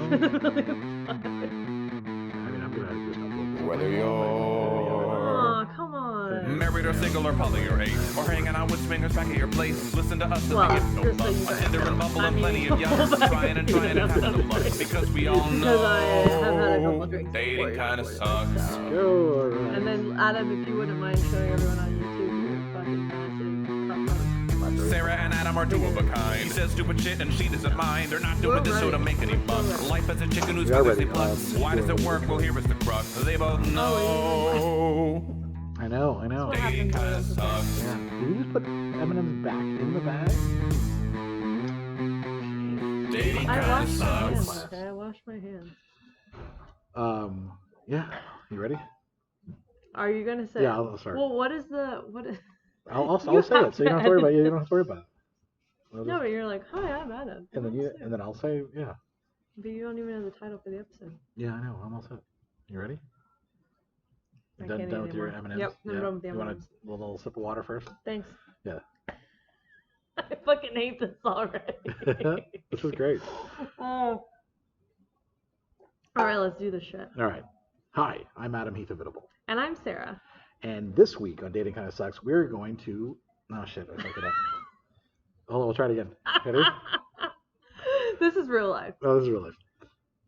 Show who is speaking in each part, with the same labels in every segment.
Speaker 1: I'm gonna edit this up a little bit.
Speaker 2: Whether you're
Speaker 3: Oh, come on.
Speaker 2: married or single or poly or ace, or hanging out with swingers back at your place, listen to us and
Speaker 3: Well,
Speaker 2: make it no
Speaker 3: just so
Speaker 2: love.
Speaker 3: you
Speaker 2: On
Speaker 3: know.
Speaker 2: Tinder and Bumble
Speaker 3: I
Speaker 2: and
Speaker 3: mean,
Speaker 2: plenty of youngers trying and having enough luck, because we all know
Speaker 3: Because I have had a couple drinks before
Speaker 2: dating
Speaker 3: you
Speaker 2: kind of
Speaker 3: recorded this,
Speaker 2: sucks.
Speaker 3: so.
Speaker 1: Go, alright.
Speaker 3: And then, Adam, if you wouldn't mind showing everyone on YouTube your fucking massive cup of
Speaker 2: Sarah and Adam are two of a kind. He says stupid shit and she doesn't mind. They're not doing
Speaker 3: We're
Speaker 2: this so to
Speaker 3: ready.
Speaker 2: make any bucks.
Speaker 3: We're ready.
Speaker 2: Life as a chicken who's
Speaker 1: We are
Speaker 2: got
Speaker 1: ready.
Speaker 2: plus. Why does it work? Well, here is the crux. They both know
Speaker 1: I know.
Speaker 3: What
Speaker 2: dating
Speaker 3: happened
Speaker 2: kind of
Speaker 3: to us?
Speaker 2: sucks.
Speaker 1: Yeah. Did we just put M&M's back in the bag?
Speaker 2: Dating
Speaker 3: I
Speaker 2: kind of
Speaker 3: washed my hands,
Speaker 2: sucks.
Speaker 3: okay? I washed my hands.
Speaker 1: Yeah. You ready?
Speaker 3: Are you going to say?
Speaker 1: Yeah, I'll start.
Speaker 3: Well, what is the... What is...
Speaker 1: I'll
Speaker 3: You
Speaker 1: say it,
Speaker 3: have
Speaker 1: so you don't have to worry about it. You don't have to worry about it. I'll
Speaker 3: No,
Speaker 1: just-
Speaker 3: but you're like, hi, I'm Adam.
Speaker 1: and then I'll say, yeah.
Speaker 3: But you don't even have the title for the episode.
Speaker 1: Yeah, I know. I'm all set. You ready?
Speaker 3: I
Speaker 1: Done
Speaker 3: can't
Speaker 1: done
Speaker 3: eat
Speaker 1: with your
Speaker 3: anymore.
Speaker 1: M&Ms?
Speaker 3: Yep, I'm done with the
Speaker 1: You want
Speaker 3: M&Ms.
Speaker 1: a little sip of water first?
Speaker 3: Thanks.
Speaker 1: Yeah.
Speaker 3: I fucking hate this already.
Speaker 1: This is great.
Speaker 3: Oh. All right, let's do this shit.
Speaker 1: All right. Hi, I'm Adam Heath Avitable.
Speaker 3: And I'm Sarah.
Speaker 1: And this week on Dating Kinda Sucks, we're going to... Oh, shit. I fucked it up. Hold on, we'll try it again. Ready?
Speaker 3: This is real life.
Speaker 1: Oh, this is real life.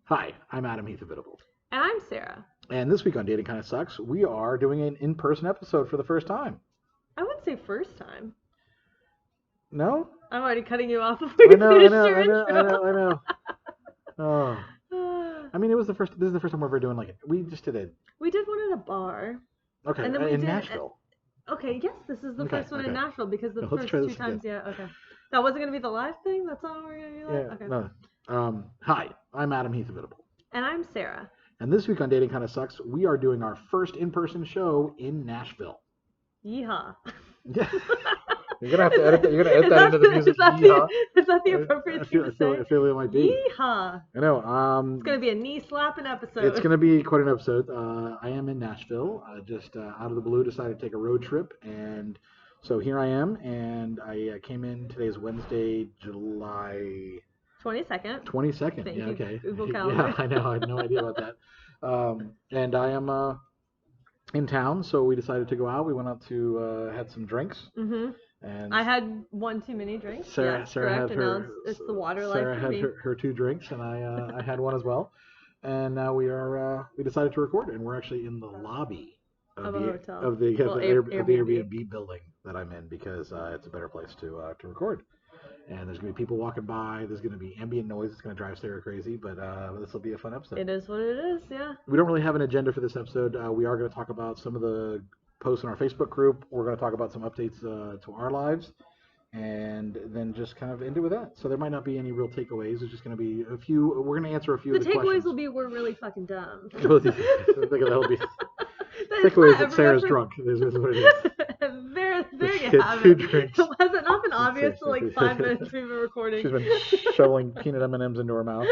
Speaker 1: Hi, I'm Adam Heath Avitable.
Speaker 3: And I'm Sarah.
Speaker 1: And this week on Dating Kinda Sucks, we are doing an in-person episode for the first time.
Speaker 3: I wouldn't say first time.
Speaker 1: No?
Speaker 3: I'm already cutting you off before you finish your intro.
Speaker 1: I know. Oh. I mean, this is the first time we're ever doing like it. We just did it.
Speaker 3: We did one at a bar.
Speaker 1: Okay,
Speaker 3: And then we
Speaker 1: in
Speaker 3: did
Speaker 1: Nashville.
Speaker 3: Okay, yes, this is the first one in Nashville because the
Speaker 1: Let's
Speaker 3: first
Speaker 1: try
Speaker 3: two
Speaker 1: this
Speaker 3: times,
Speaker 1: again.
Speaker 3: yeah, okay. That wasn't going to be the live thing? That's all we're going to do?
Speaker 1: Yeah,
Speaker 3: Okay.
Speaker 1: no. Hi, I'm Adam Heath Avitable.
Speaker 3: And I'm Sarah.
Speaker 1: And this week on Dating Kinda Sucks, we are doing our first in-person show in Nashville.
Speaker 3: Yeehaw.
Speaker 1: Yeah. You're gonna have to edit that. You're gonna edit that into the music.
Speaker 3: Is that the appropriate thing to say?
Speaker 1: I feel it might be.
Speaker 3: Yeehaw.
Speaker 1: I know.
Speaker 3: It's going to be a knee-slapping episode.
Speaker 1: It's going to be quite an episode. I am in Nashville. Just out of the blue, decided to take a road trip, and so here I am. And I came in. Today's Wednesday, July
Speaker 3: 22nd.
Speaker 1: 22nd.
Speaker 3: Thank
Speaker 1: yeah.
Speaker 3: you,
Speaker 1: Okay.
Speaker 3: Google
Speaker 1: Yeah,
Speaker 3: Calendar.
Speaker 1: I know. I had no idea about that. And I am in town, so we decided to go out. We went out to had some drinks.
Speaker 3: Mm-hmm.
Speaker 1: And
Speaker 3: I had one too many drinks.
Speaker 1: Sarah
Speaker 3: yes,
Speaker 1: Sarah
Speaker 3: correct.
Speaker 1: had her.
Speaker 3: It's the water
Speaker 1: Sarah
Speaker 3: life for
Speaker 1: had
Speaker 3: me.
Speaker 1: her 2 drinks, and I had one as well. And now we decided to record, and we're actually in the lobby
Speaker 3: Of a hotel.
Speaker 1: of the
Speaker 3: Well,
Speaker 1: Airbnb building that I'm in because it's a better place to record. And there's gonna be people walking by. There's gonna be ambient noise. It's gonna drive Sarah crazy, but this will be a fun episode.
Speaker 3: It is what it is, yeah.
Speaker 1: We don't really have an agenda for this episode. We are going to talk about some of the posts in our Facebook group. We're going to talk about some updates to our lives, and then just kind of end it with that. So there might not be any real takeaways. It's just going to be a few. We're going to answer a few
Speaker 3: The
Speaker 1: of the questions.
Speaker 3: takeaways will be we're really fucking dumb.
Speaker 1: That'll be
Speaker 3: It's
Speaker 1: takeaways
Speaker 3: not
Speaker 1: that Sarah's
Speaker 3: every-
Speaker 1: drunk. This is what it is.
Speaker 3: there
Speaker 1: She
Speaker 3: you
Speaker 1: had
Speaker 3: have
Speaker 1: 2
Speaker 3: it.
Speaker 1: drinks.
Speaker 3: It hasn't not been obvious till like 5 minutes we've been recording.
Speaker 1: She's been shoveling peanut M&Ms into her mouth.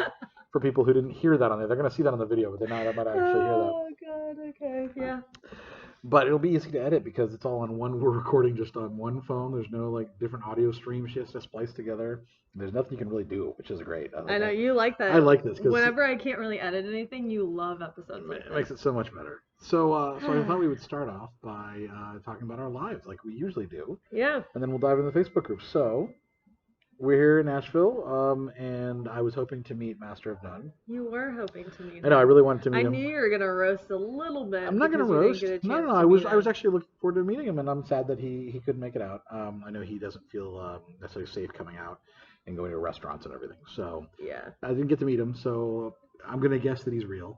Speaker 1: For people who didn't hear that on there, they're going to see that on the video, but they might actually hear that.
Speaker 3: Oh god, okay, yeah.
Speaker 1: But it'll be easy to edit because it's all on one. We're recording just on one phone. There's no like different audio streams she has to splice together. There's nothing you can really do, which is great.
Speaker 3: I know you like that.
Speaker 1: I like this because
Speaker 3: whenever I can't really edit anything, you love episodes like
Speaker 1: it
Speaker 3: this.
Speaker 1: makes it so much better. So I thought we would start off by talking about our lives like we usually do,
Speaker 3: Yeah.
Speaker 1: and then we'll dive into the Facebook group. So we're here in Nashville, and I was hoping to meet Master of None.
Speaker 3: You were hoping to meet
Speaker 1: I know I really wanted to meet
Speaker 3: I
Speaker 1: him.
Speaker 3: knew you were gonna roast a little bit.
Speaker 1: I'm not gonna
Speaker 3: because you
Speaker 1: roast.
Speaker 3: didn't get a
Speaker 1: No,
Speaker 3: chance
Speaker 1: no,
Speaker 3: to
Speaker 1: I was
Speaker 3: meet
Speaker 1: I was
Speaker 3: him.
Speaker 1: actually looking forward to meeting him, and I'm sad that he couldn't make it out. I know he doesn't feel necessarily safe coming out and going to restaurants and everything. So
Speaker 3: Yeah.
Speaker 1: I didn't get to meet him. So I'm gonna guess that he's real.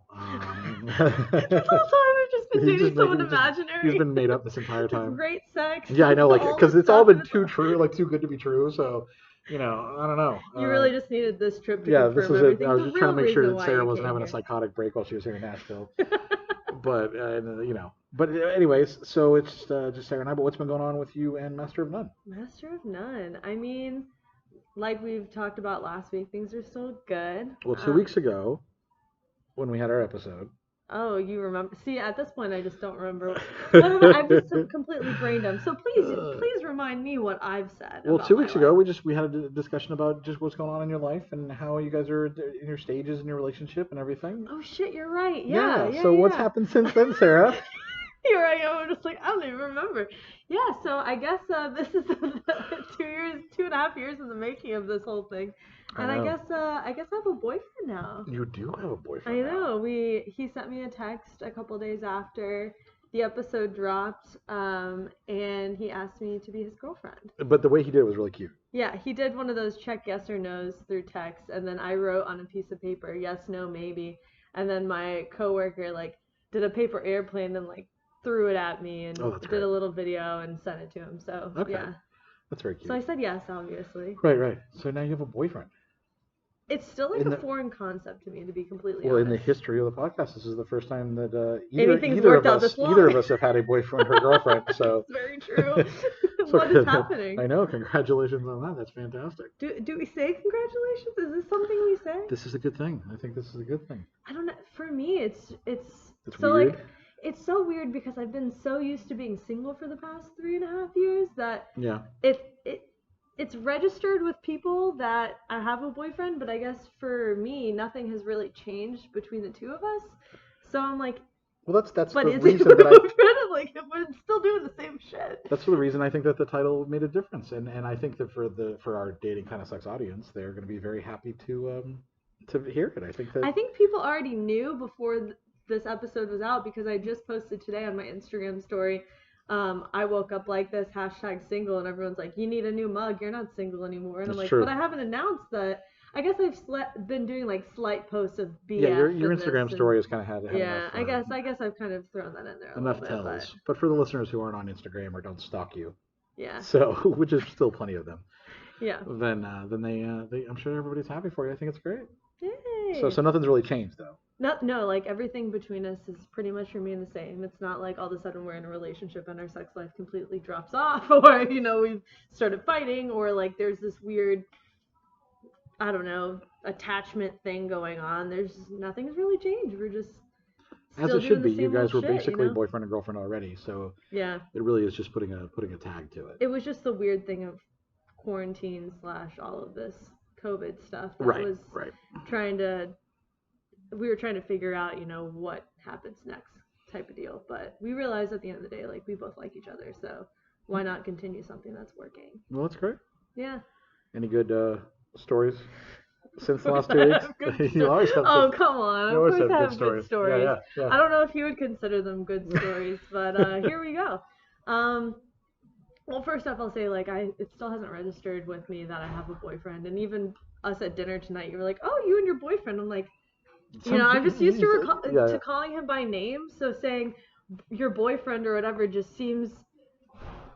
Speaker 3: This whole time I've just been dating someone imaginary.
Speaker 1: He's been made up this entire time.
Speaker 3: Great sex.
Speaker 1: Yeah, I know, like
Speaker 3: all
Speaker 1: because
Speaker 3: this
Speaker 1: it's all
Speaker 3: stuff,
Speaker 1: been
Speaker 3: and
Speaker 1: too true, like too good to be true. So I don't know.
Speaker 3: You really just needed this trip to
Speaker 1: Yeah,
Speaker 3: confirm
Speaker 1: this was
Speaker 3: everything.
Speaker 1: it. I was
Speaker 3: The
Speaker 1: just trying to
Speaker 3: real
Speaker 1: make sure
Speaker 3: reason
Speaker 1: that
Speaker 3: why
Speaker 1: Sarah
Speaker 3: you
Speaker 1: wasn't
Speaker 3: came
Speaker 1: having a
Speaker 3: here.
Speaker 1: psychotic break while she was here in Nashville. But But anyways, so it's just Sarah and I. But what's been going on with you and Master of None?
Speaker 3: Master of None. I mean, like we've talked about last week, things are still good.
Speaker 1: Well, 2 weeks ago, when we had our episode,
Speaker 3: Oh, you remember? See, at this point, I just don't remember. I'm just completely brain dumb. So please remind me what I've said.
Speaker 1: Well,
Speaker 3: about
Speaker 1: 2 weeks
Speaker 3: my
Speaker 1: ago,
Speaker 3: life.
Speaker 1: we had a discussion about just what's going on in your life and how you guys are in your stages in your relationship and everything.
Speaker 3: Oh shit, you're right. Yeah.
Speaker 1: So what's happened since then, Sarah?
Speaker 3: You're right. I'm just like I don't even remember. Yeah. So I guess this is 2.5 years in the making of this whole thing, and I guess I have a boyfriend now.
Speaker 1: You do have a boyfriend.
Speaker 3: I know. He sent me a text a couple days after the episode dropped, and he asked me to be his girlfriend.
Speaker 1: But the way he did it was really cute.
Speaker 3: Yeah, he did one of those check yes or no's through text, and then I wrote on a piece of paper yes, no, maybe, and then my coworker did a paper airplane and threw it at me and did a little video and sent it to him. So yeah,
Speaker 1: that's very cute.
Speaker 3: So I said yes, obviously.
Speaker 1: Right. So now you have a boyfriend.
Speaker 3: It's still a foreign concept to me, to be completely honest.
Speaker 1: Well, in the history of the podcast, this is the first time that
Speaker 3: either
Speaker 1: of us have had a boyfriend or girlfriend. So
Speaker 3: it's very true. What is happening?
Speaker 1: I know. Congratulations on that. That's fantastic.
Speaker 3: Do we say congratulations? Is this something we say?
Speaker 1: This is a good thing. I think this is a good thing.
Speaker 3: I don't know. For me, it's so
Speaker 1: weird.
Speaker 3: It's so weird because I've been so used to being single for the past 3.5 years that it's registered with people that I have a boyfriend, but I guess for me, nothing has really changed between the two of us. So I'm like,
Speaker 1: well, that's
Speaker 3: but
Speaker 1: the
Speaker 3: it's
Speaker 1: reason that
Speaker 3: we're still doing the same shit.
Speaker 1: That's the reason I think that the title made a difference, and I think that for our Dating Kind of Sucks audience, they're going to be very happy to hear it. I think
Speaker 3: people already knew before this episode was out because I just posted today on my Instagram story. I woke up like this, #single, and everyone's like, you need a new mug, you're not single anymore. And I'm like,
Speaker 1: true.
Speaker 3: But I haven't announced that. I guess I've been doing slight posts of BS.
Speaker 1: Yeah, your Instagram story has kind of had
Speaker 3: yeah,
Speaker 1: enough,
Speaker 3: I guess I've kind of thrown that in there
Speaker 1: enough tells. But for the listeners who aren't on Instagram or don't stalk you,
Speaker 3: yeah.
Speaker 1: So which is still plenty of them.
Speaker 3: Yeah.
Speaker 1: Then they I'm sure everybody's happy for you. I think it's great.
Speaker 3: Yay.
Speaker 1: So nothing's really changed though.
Speaker 3: No, everything between us is pretty much remained the same. It's not like all of a sudden we're in a relationship and our sex life completely drops off, or we've started fighting, or there's this weird, I don't know, attachment thing going on. Nothing's really changed. We're just
Speaker 1: as it should be. You guys were basically boyfriend and girlfriend already, so
Speaker 3: yeah,
Speaker 1: it really is just putting a tag to it.
Speaker 3: It was just the weird thing of quarantine / all of this COVID stuff that was we were trying to figure out, what happens next type of deal. But we realized at the end of the day, we both like each other, so why not continue something that's working?
Speaker 1: Well, that's great.
Speaker 3: Yeah.
Speaker 1: Any good stories since the last 2 weeks? You always have
Speaker 3: come on. Of course I have good stories.
Speaker 1: Yeah.
Speaker 3: I don't know if you would consider them good stories, but here we go. Well, first off, I'll say, it still hasn't registered with me that I have a boyfriend. And even us at dinner tonight, you were like, oh, you and your boyfriend. I'm like, I'm just used to calling him by name. So saying your boyfriend or whatever just seems,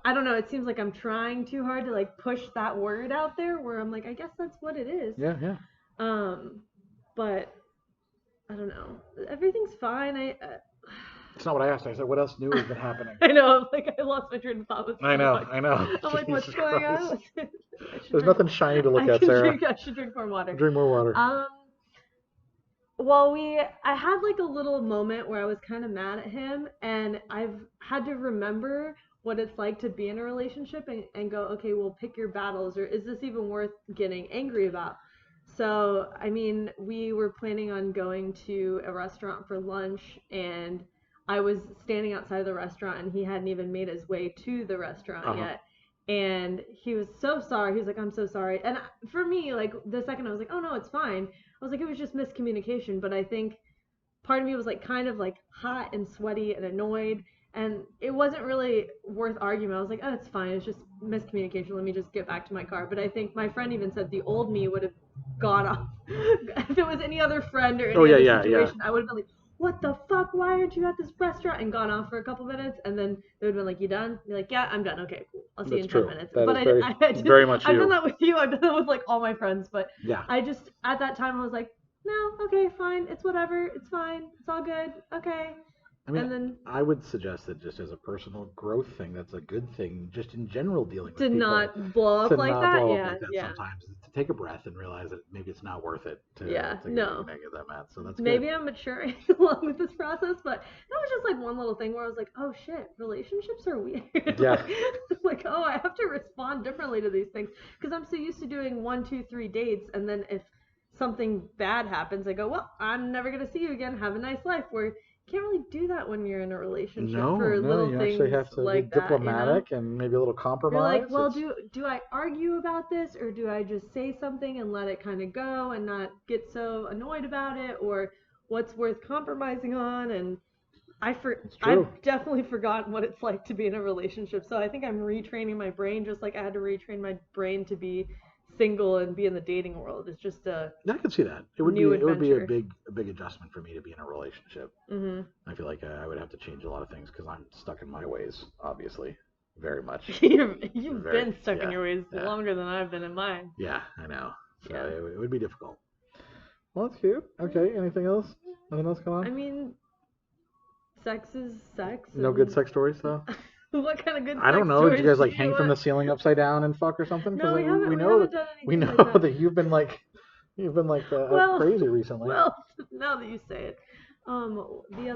Speaker 3: I don't know, it seems like I'm trying too hard to push that word out there, where I'm like, I guess that's what it is.
Speaker 1: Yeah.
Speaker 3: But I don't know. Everything's fine.
Speaker 1: It's not what I asked. I said, what else new has been happening?
Speaker 3: I know. I lost my train of thought.
Speaker 1: I know.
Speaker 3: I'm like, what's going on?
Speaker 1: There's nothing shiny to look at, Sarah.
Speaker 3: I should drink more water.
Speaker 1: Drink more water.
Speaker 3: Well, I had a little moment where I was kind of mad at him, and I've had to remember what it's like to be in a relationship and go, okay, well, pick your battles, or is this even worth getting angry about? So, we were planning on going to a restaurant for lunch, and I was standing outside of the restaurant, and he hadn't even made his way to the restaurant yet. And he was so sorry. He was like, I'm so sorry. And for me, the second I was like, oh, no, it's fine. I was like, it was just miscommunication. But I think part of me was kind of hot and sweaty and annoyed. And it wasn't really worth arguing. I was like, oh, it's fine. It's just miscommunication. Let me just get back to my car. But I think my friend even said the old me would have gone off. If it was any other friend or any other situation, I would have been like, what the fuck? Why aren't you at this restaurant? And gone off for a couple minutes. And then they would have been like, you done? Be like, yeah, I'm done. Okay, cool. I'll see you in 10 minutes.
Speaker 1: That
Speaker 3: but
Speaker 1: is very much you.
Speaker 3: I've done that with you. I've done that with all my friends. But
Speaker 1: yeah.
Speaker 3: I just, at that time, I was like, no, okay, fine. It's whatever. It's fine. It's all good. Okay.
Speaker 1: I mean,
Speaker 3: and then
Speaker 1: I would suggest that just as a personal growth thing, that's a good thing. Just in general, dealing with
Speaker 3: to
Speaker 1: people,
Speaker 3: not blow up
Speaker 1: to
Speaker 3: like
Speaker 1: not
Speaker 3: that.
Speaker 1: blow up
Speaker 3: Yeah,
Speaker 1: like that
Speaker 3: yeah,
Speaker 1: sometimes, to take a breath and realize that maybe it's not worth it to
Speaker 3: yeah.
Speaker 1: get
Speaker 3: No.
Speaker 1: that mad. So that's
Speaker 3: Maybe
Speaker 1: good.
Speaker 3: I'm maturing along with this process, but that was just like one little thing where I was like, oh shit, relationships are weird.
Speaker 1: Yeah.
Speaker 3: like, oh, I have to respond differently to these things because I'm so used to doing 1, 2, 3 dates, and then if something bad happens, I go, well, I'm never gonna see you again. Have a nice life. Where you can't really do that when you're in a relationship for
Speaker 1: No,
Speaker 3: little
Speaker 1: you actually
Speaker 3: things
Speaker 1: have to be
Speaker 3: like that, you know?
Speaker 1: diplomatic and maybe a little
Speaker 3: You're like,
Speaker 1: compromise.
Speaker 3: well, do I argue about this, or do I just say something and let it kind of go and not get so annoyed about it, or what's worth compromising on? And
Speaker 1: It's true.
Speaker 3: I've definitely forgotten what it's like to be in a relationship. So I think I'm retraining my brain, just like I had to retrain my brain to be single and be in the dating world. It's just a
Speaker 1: I can see that.
Speaker 3: new
Speaker 1: It would be a
Speaker 3: adventure.
Speaker 1: big adjustment for me to be in a relationship.
Speaker 3: Mhm.
Speaker 1: I feel like I would have to change a lot of things because I'm stuck in my ways, obviously, very much.
Speaker 3: You've
Speaker 1: Very,
Speaker 3: been stuck in
Speaker 1: yeah,
Speaker 3: your ways
Speaker 1: yeah,
Speaker 3: longer than I've been in mine.
Speaker 1: yeah. I know. So
Speaker 3: Yeah.
Speaker 1: it would be difficult. Well, that's cute. Okay. Anything else? Nothing else going
Speaker 3: I
Speaker 1: on?
Speaker 3: mean, sex is sex.
Speaker 1: No good
Speaker 3: And
Speaker 1: sex stories though.
Speaker 3: what kind of good
Speaker 1: I don't
Speaker 3: sex
Speaker 1: know. Did you
Speaker 3: stories
Speaker 1: guys
Speaker 3: do
Speaker 1: like
Speaker 3: you
Speaker 1: hang from
Speaker 3: want?
Speaker 1: the ceiling upside down and fuck or something? Because
Speaker 3: No,
Speaker 1: like, we
Speaker 3: we
Speaker 1: know
Speaker 3: haven't done
Speaker 1: we
Speaker 3: anything
Speaker 1: know
Speaker 3: like that.
Speaker 1: that you've been like
Speaker 3: Well,
Speaker 1: crazy recently.
Speaker 3: well, now that you say it, the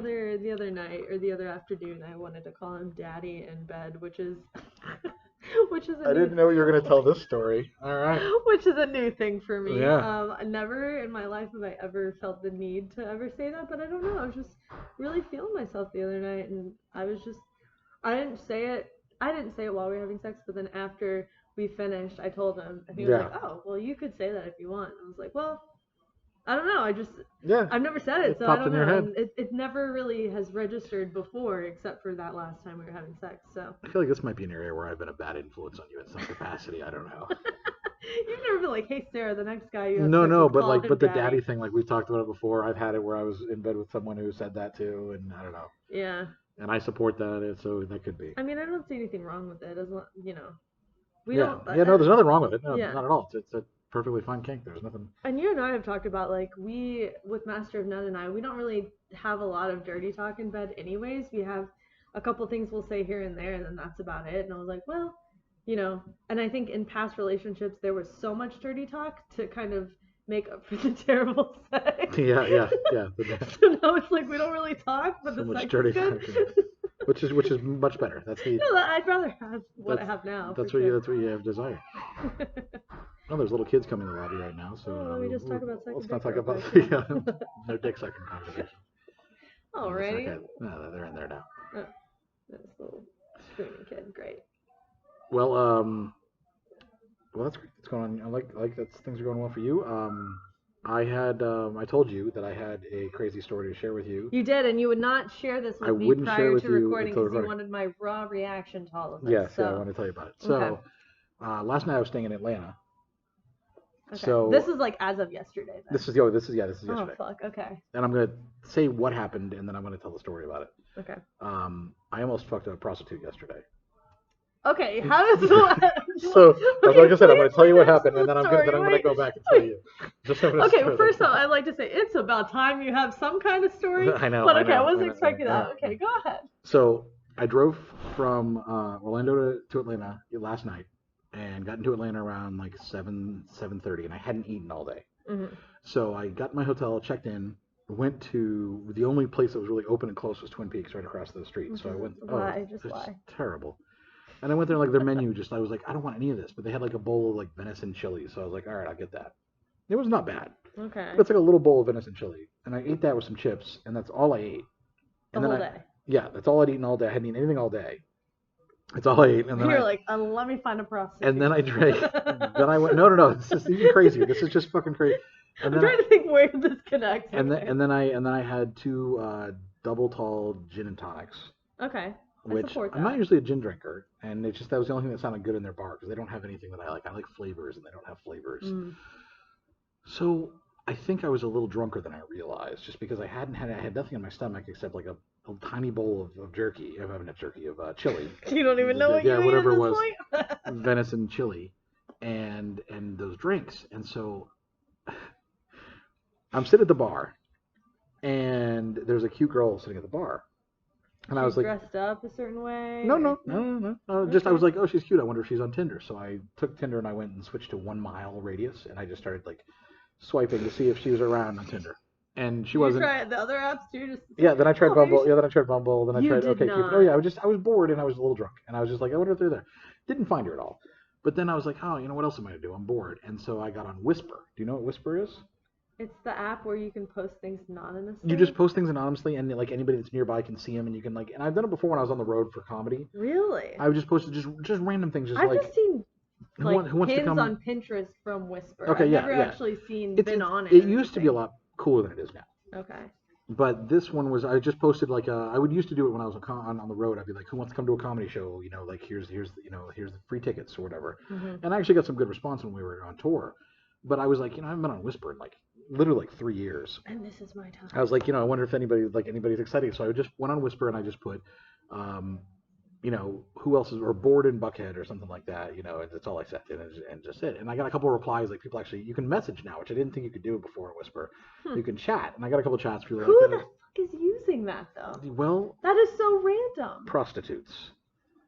Speaker 3: other night or the other afternoon, I wanted to call him Daddy in bed, which is which is a
Speaker 1: I
Speaker 3: new
Speaker 1: didn't know you were gonna tell this story. All right.
Speaker 3: which is a new thing for me.
Speaker 1: Yeah.
Speaker 3: Never in my life have I ever felt the need to ever say that, but I don't know. I was just really feeling myself the other night, and I didn't say it. I didn't say it while we were having sex, but then after we finished, I told him, and he was
Speaker 1: Yeah.
Speaker 3: like, "Oh, well, you could say that if you want." I was like, "Well, I don't know.
Speaker 1: Yeah.
Speaker 3: I've never said it,
Speaker 1: It
Speaker 3: so I
Speaker 1: popped
Speaker 3: don't
Speaker 1: in your
Speaker 3: know."
Speaker 1: head.
Speaker 3: And it never really has registered before, except for that last time we were having sex. So
Speaker 1: I feel like this might be an area where I've been a bad influence on you in some capacity. I don't know.
Speaker 3: you've never been like, "Hey, Sarah, the next guy you have
Speaker 1: No,
Speaker 3: sex
Speaker 1: no,
Speaker 3: with,
Speaker 1: but
Speaker 3: call
Speaker 1: like,
Speaker 3: him
Speaker 1: but the daddy
Speaker 3: Daddy."
Speaker 1: thing, like we've talked about it before. I've had it where I was in bed with someone who said that too, and I don't know.
Speaker 3: Yeah.
Speaker 1: And I support that, so that could be.
Speaker 3: I mean, I don't see anything wrong with it, as long, we
Speaker 1: Yeah,
Speaker 3: don't.
Speaker 1: yeah. No, there's nothing wrong with it. No,
Speaker 3: Yeah.
Speaker 1: not at all. It's a perfectly fine kink. There's nothing.
Speaker 3: And you and I have talked about like with Master of None and I, we don't really have a lot of dirty talk in bed anyways. We have a couple things we'll say here and there, and then that's about it. And I was like, well, and I think in past relationships there was so much dirty talk to kind of make up for the terrible sex.
Speaker 1: Yeah.
Speaker 3: So now it's like we don't really talk, but
Speaker 1: So
Speaker 3: the
Speaker 1: much
Speaker 3: sex
Speaker 1: dirty
Speaker 3: is good.
Speaker 1: talk, which is much better. That's the.
Speaker 3: No, I'd rather have what I
Speaker 1: That's
Speaker 3: have now.
Speaker 1: that's
Speaker 3: for
Speaker 1: what you
Speaker 3: sure.
Speaker 1: that's what you have desire. Oh, there's little kids coming in the lobby right now, so
Speaker 3: Oh, let me just talk about
Speaker 1: let's
Speaker 3: sucking
Speaker 1: not
Speaker 3: dick
Speaker 1: talk
Speaker 3: real
Speaker 1: about
Speaker 3: quick.
Speaker 1: no dick sucking conversation.
Speaker 3: Alrighty.
Speaker 1: Okay, no, they're in there now.
Speaker 3: Oh, this little screaming kid, great.
Speaker 1: Well, that's great. What's going on? I like that things are going well for you. I told you that I had a crazy story to share with you.
Speaker 3: You did, and you would not share this with
Speaker 1: I
Speaker 3: me
Speaker 1: wouldn't share
Speaker 3: prior
Speaker 1: with
Speaker 3: to
Speaker 1: you
Speaker 3: recording
Speaker 1: until
Speaker 3: because you
Speaker 1: recording.
Speaker 3: wanted my raw reaction to all of this.
Speaker 1: Yes,
Speaker 3: so.
Speaker 1: yeah, I want to tell you about it.
Speaker 3: Okay.
Speaker 1: So, last night I was staying in Atlanta.
Speaker 3: Okay.
Speaker 1: So
Speaker 3: this is like as of yesterday. Then.
Speaker 1: This is yesterday.
Speaker 3: Oh fuck. Okay.
Speaker 1: And I'm gonna say what happened, and then I'm gonna tell the story about it.
Speaker 3: Okay.
Speaker 1: I almost fucked a prostitute yesterday.
Speaker 3: Okay. How does that?
Speaker 1: So,
Speaker 3: okay,
Speaker 1: like I said, I'm gonna tell you what
Speaker 3: finish
Speaker 1: happened,
Speaker 3: the
Speaker 1: and then I'm
Speaker 3: story.
Speaker 1: gonna go back and tell you.
Speaker 3: Okay. First off, I'd like to say it's about time you have some kind of story.
Speaker 1: I know.
Speaker 3: But
Speaker 1: I
Speaker 3: okay, I
Speaker 1: know,
Speaker 3: wasn't
Speaker 1: know,
Speaker 3: expecting
Speaker 1: I know.
Speaker 3: that. Okay, go ahead.
Speaker 1: So I drove from Orlando to Atlanta last night, and got into Atlanta around like 7:30, and I hadn't eaten all day.
Speaker 3: Mm-hmm.
Speaker 1: So I got to my hotel, checked in, went to the only place that was really open and close was Twin Peaks, right across the street. So I went.
Speaker 3: Just
Speaker 1: it's
Speaker 3: lie.
Speaker 1: terrible. And I went there, like their menu, I was like, I don't want any of this, but they had like a bowl of like venison chili, so I was like, all right, I'll get that. It was not bad.
Speaker 3: Okay.
Speaker 1: But it's like a little bowl of venison chili, and I ate that with some chips, and that's all I ate.
Speaker 3: The whole day.
Speaker 1: Yeah, that's all I'd eaten all day. I hadn't eaten anything all day. That's all I ate. And then
Speaker 3: You're like, let me find a prostitute.
Speaker 1: And then I drank. Then I went. No. This is even crazy. This is just fucking crazy. And
Speaker 3: I'm trying to think where this connects.
Speaker 1: And
Speaker 3: okay.
Speaker 1: then I had two double tall gin and tonics.
Speaker 3: Okay.
Speaker 1: Which I'm not usually a gin drinker, and it's just that was the only thing that sounded good in their bar because they don't have anything that I like. I like flavors, and they don't have flavors. Mm. So I think I was a little drunker than I realized, just because I had nothing in my stomach except like a tiny bowl of jerky. Not jerky, of chili.
Speaker 3: You don't even know what you
Speaker 1: whatever
Speaker 3: it
Speaker 1: was, venison chili, and those drinks. And so I'm sitting at the bar, and there's a cute girl sitting at the bar. And I was like,
Speaker 3: dressed up a certain way?
Speaker 1: no. Just I
Speaker 3: Okay.
Speaker 1: was like, oh, she's cute. I wonder if she's on Tinder. So I took Tinder and I went and switched to 1 mile radius, and I just started like swiping to see if she was around on Tinder. And she
Speaker 3: You
Speaker 1: wasn't.
Speaker 3: tried the other apps too? Just
Speaker 1: Yeah, then I tried
Speaker 3: oh, maybe
Speaker 1: Bumble.
Speaker 3: she...
Speaker 1: Yeah, then I tried Bumble. Then I
Speaker 3: You
Speaker 1: tried
Speaker 3: did
Speaker 1: OkCupid. Oh yeah,
Speaker 3: not.
Speaker 1: I was bored and I was a little drunk, and I was just like, I wonder if they're there. Didn't find her at all. But then I was like, oh, what else am I gonna do? I'm bored, and so I got on Whisper. Do you know what Whisper is?
Speaker 3: It's the app where you can post things anonymously.
Speaker 1: You just post things anonymously, and like anybody that's nearby can see them, and you can like. And I've done it before when I was on the road for comedy.
Speaker 3: Really?
Speaker 1: I would just post just random things, just
Speaker 3: I've
Speaker 1: like
Speaker 3: just seen like
Speaker 1: who wants to
Speaker 3: pins
Speaker 1: come
Speaker 3: on Pinterest from Whisper.
Speaker 1: Okay,
Speaker 3: I've
Speaker 1: yeah,
Speaker 3: never
Speaker 1: yeah.
Speaker 3: actually been on it.
Speaker 1: It used to be a lot cooler than it is now.
Speaker 3: Okay.
Speaker 1: But this one was I just posted like I would used to do it when I was on the road. I'd be like, who wants to come to a comedy show? Like here's the free tickets or whatever.
Speaker 3: Mm-hmm.
Speaker 1: And I actually got some good response when we were on tour. But I was like, I haven't been on Whisper in like literally like 3 years.
Speaker 3: And this is my time.
Speaker 1: I was like, I wonder if anybody's excited. So I just went on Whisper and I just put, who else is or bored in Buckhead or something like that. And that's all I said and just it. And I got a couple of replies like people actually you can message now, which I didn't think you could do before in Whisper. You can chat, and I got a couple of chats. People
Speaker 3: Who the fuck is using that though?
Speaker 1: Well,
Speaker 3: that is so random.
Speaker 1: Prostitutes.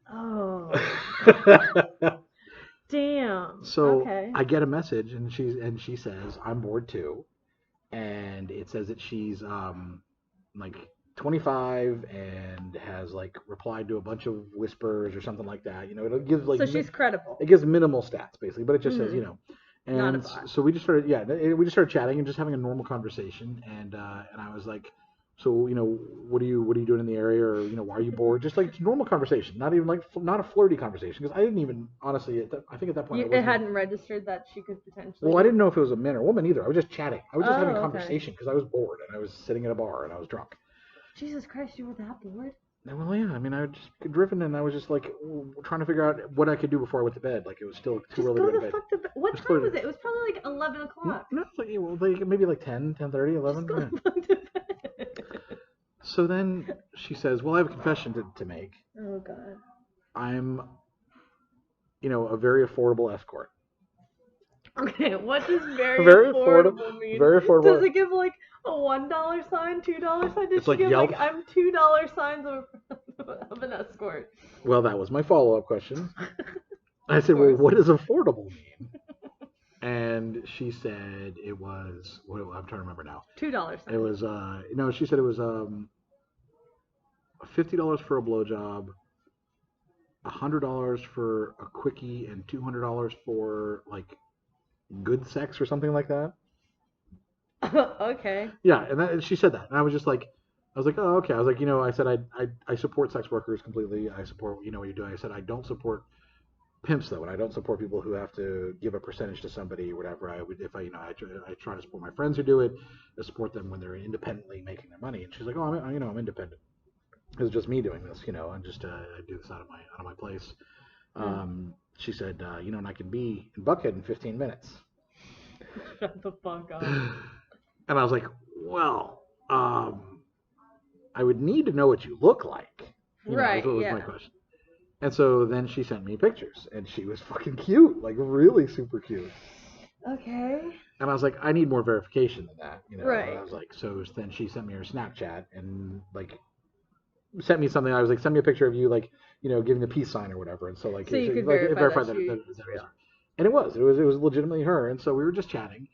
Speaker 3: Oh. Damn.
Speaker 1: So
Speaker 3: okay.
Speaker 1: I get a message, and she says I'm bored too, and it says that she's like 25 and has like replied to a bunch of whispers or something like that. It'll give like
Speaker 3: so she's credible.
Speaker 1: It gives minimal stats basically, but it just says
Speaker 3: Not a
Speaker 1: And
Speaker 3: bot.
Speaker 1: so we just started chatting and just having a normal conversation, and I was like, so what are you doing in the area, or why are you bored? Just like normal conversation, not even like not a flirty conversation, because I didn't even honestly I think at that point
Speaker 3: It hadn't registered that she could potentially.
Speaker 1: Well, I didn't know if it was a man or woman either. I was just chatting. I was just having a
Speaker 3: okay.
Speaker 1: conversation because I was bored and I was sitting at a bar and I was drunk.
Speaker 3: Jesus Christ, you were that bored?
Speaker 1: Well, yeah. I mean, I had just driven and I was just like trying to figure out what I could do before I went to bed. Like it was still too early to go to bed.
Speaker 3: What time was it? It was probably like 11 o'clock.
Speaker 1: No, it's like maybe like 10, 10:30, 11.
Speaker 3: Just go
Speaker 1: Yeah.
Speaker 3: back to bed.
Speaker 1: So then she says, "Well, I have a confession to make.
Speaker 3: Oh God.
Speaker 1: I'm, a very affordable escort."
Speaker 3: Okay, what does very
Speaker 1: affordable
Speaker 3: mean?
Speaker 1: Very affordable.
Speaker 3: Does it give like a $1 sign, $2 sign? Did
Speaker 1: It's
Speaker 3: she
Speaker 1: like
Speaker 3: give
Speaker 1: Yelp.
Speaker 3: like I'm $2 signs of an escort?
Speaker 1: Well, that was my follow-up question. I said, "Well, what does affordable mean?" And she said it was. I'm trying to remember now.
Speaker 3: $2 sign.
Speaker 1: It was. No, she said it was $50 for a blowjob, $100 for a quickie, and $200 for like good sex or something like that.
Speaker 3: Okay.
Speaker 1: Yeah, and she said that, and I was like, oh, okay. I was like, I said I support sex workers completely. I support what you're doing. I said I don't support pimps though, and I don't support people who have to give a percentage to somebody or whatever. I would, if I try to support my friends who do it. I support them when they're independently making their money. And she's like, oh, I'm independent. It was just me doing this, and just I do this out of my place. She said, and I can be in Buckhead in 15 minutes.
Speaker 3: Shut the fuck up.
Speaker 1: And I was like, well, I would need to know what you look like.
Speaker 3: Right.
Speaker 1: Was
Speaker 3: yeah.
Speaker 1: my question. And so then she sent me pictures, and she was fucking cute, like really super cute.
Speaker 3: Okay.
Speaker 1: And I was like, I need more verification than that,
Speaker 3: Right.
Speaker 1: And I was like, so then she sent me her Snapchat and like sent me something. I was like, send me a picture of you, like, giving the peace sign or whatever. And so like,
Speaker 3: so you could
Speaker 1: like,
Speaker 3: verify that
Speaker 1: that
Speaker 3: she
Speaker 1: it was
Speaker 3: real.
Speaker 1: her. And it was legitimately her. And so we were just chatting,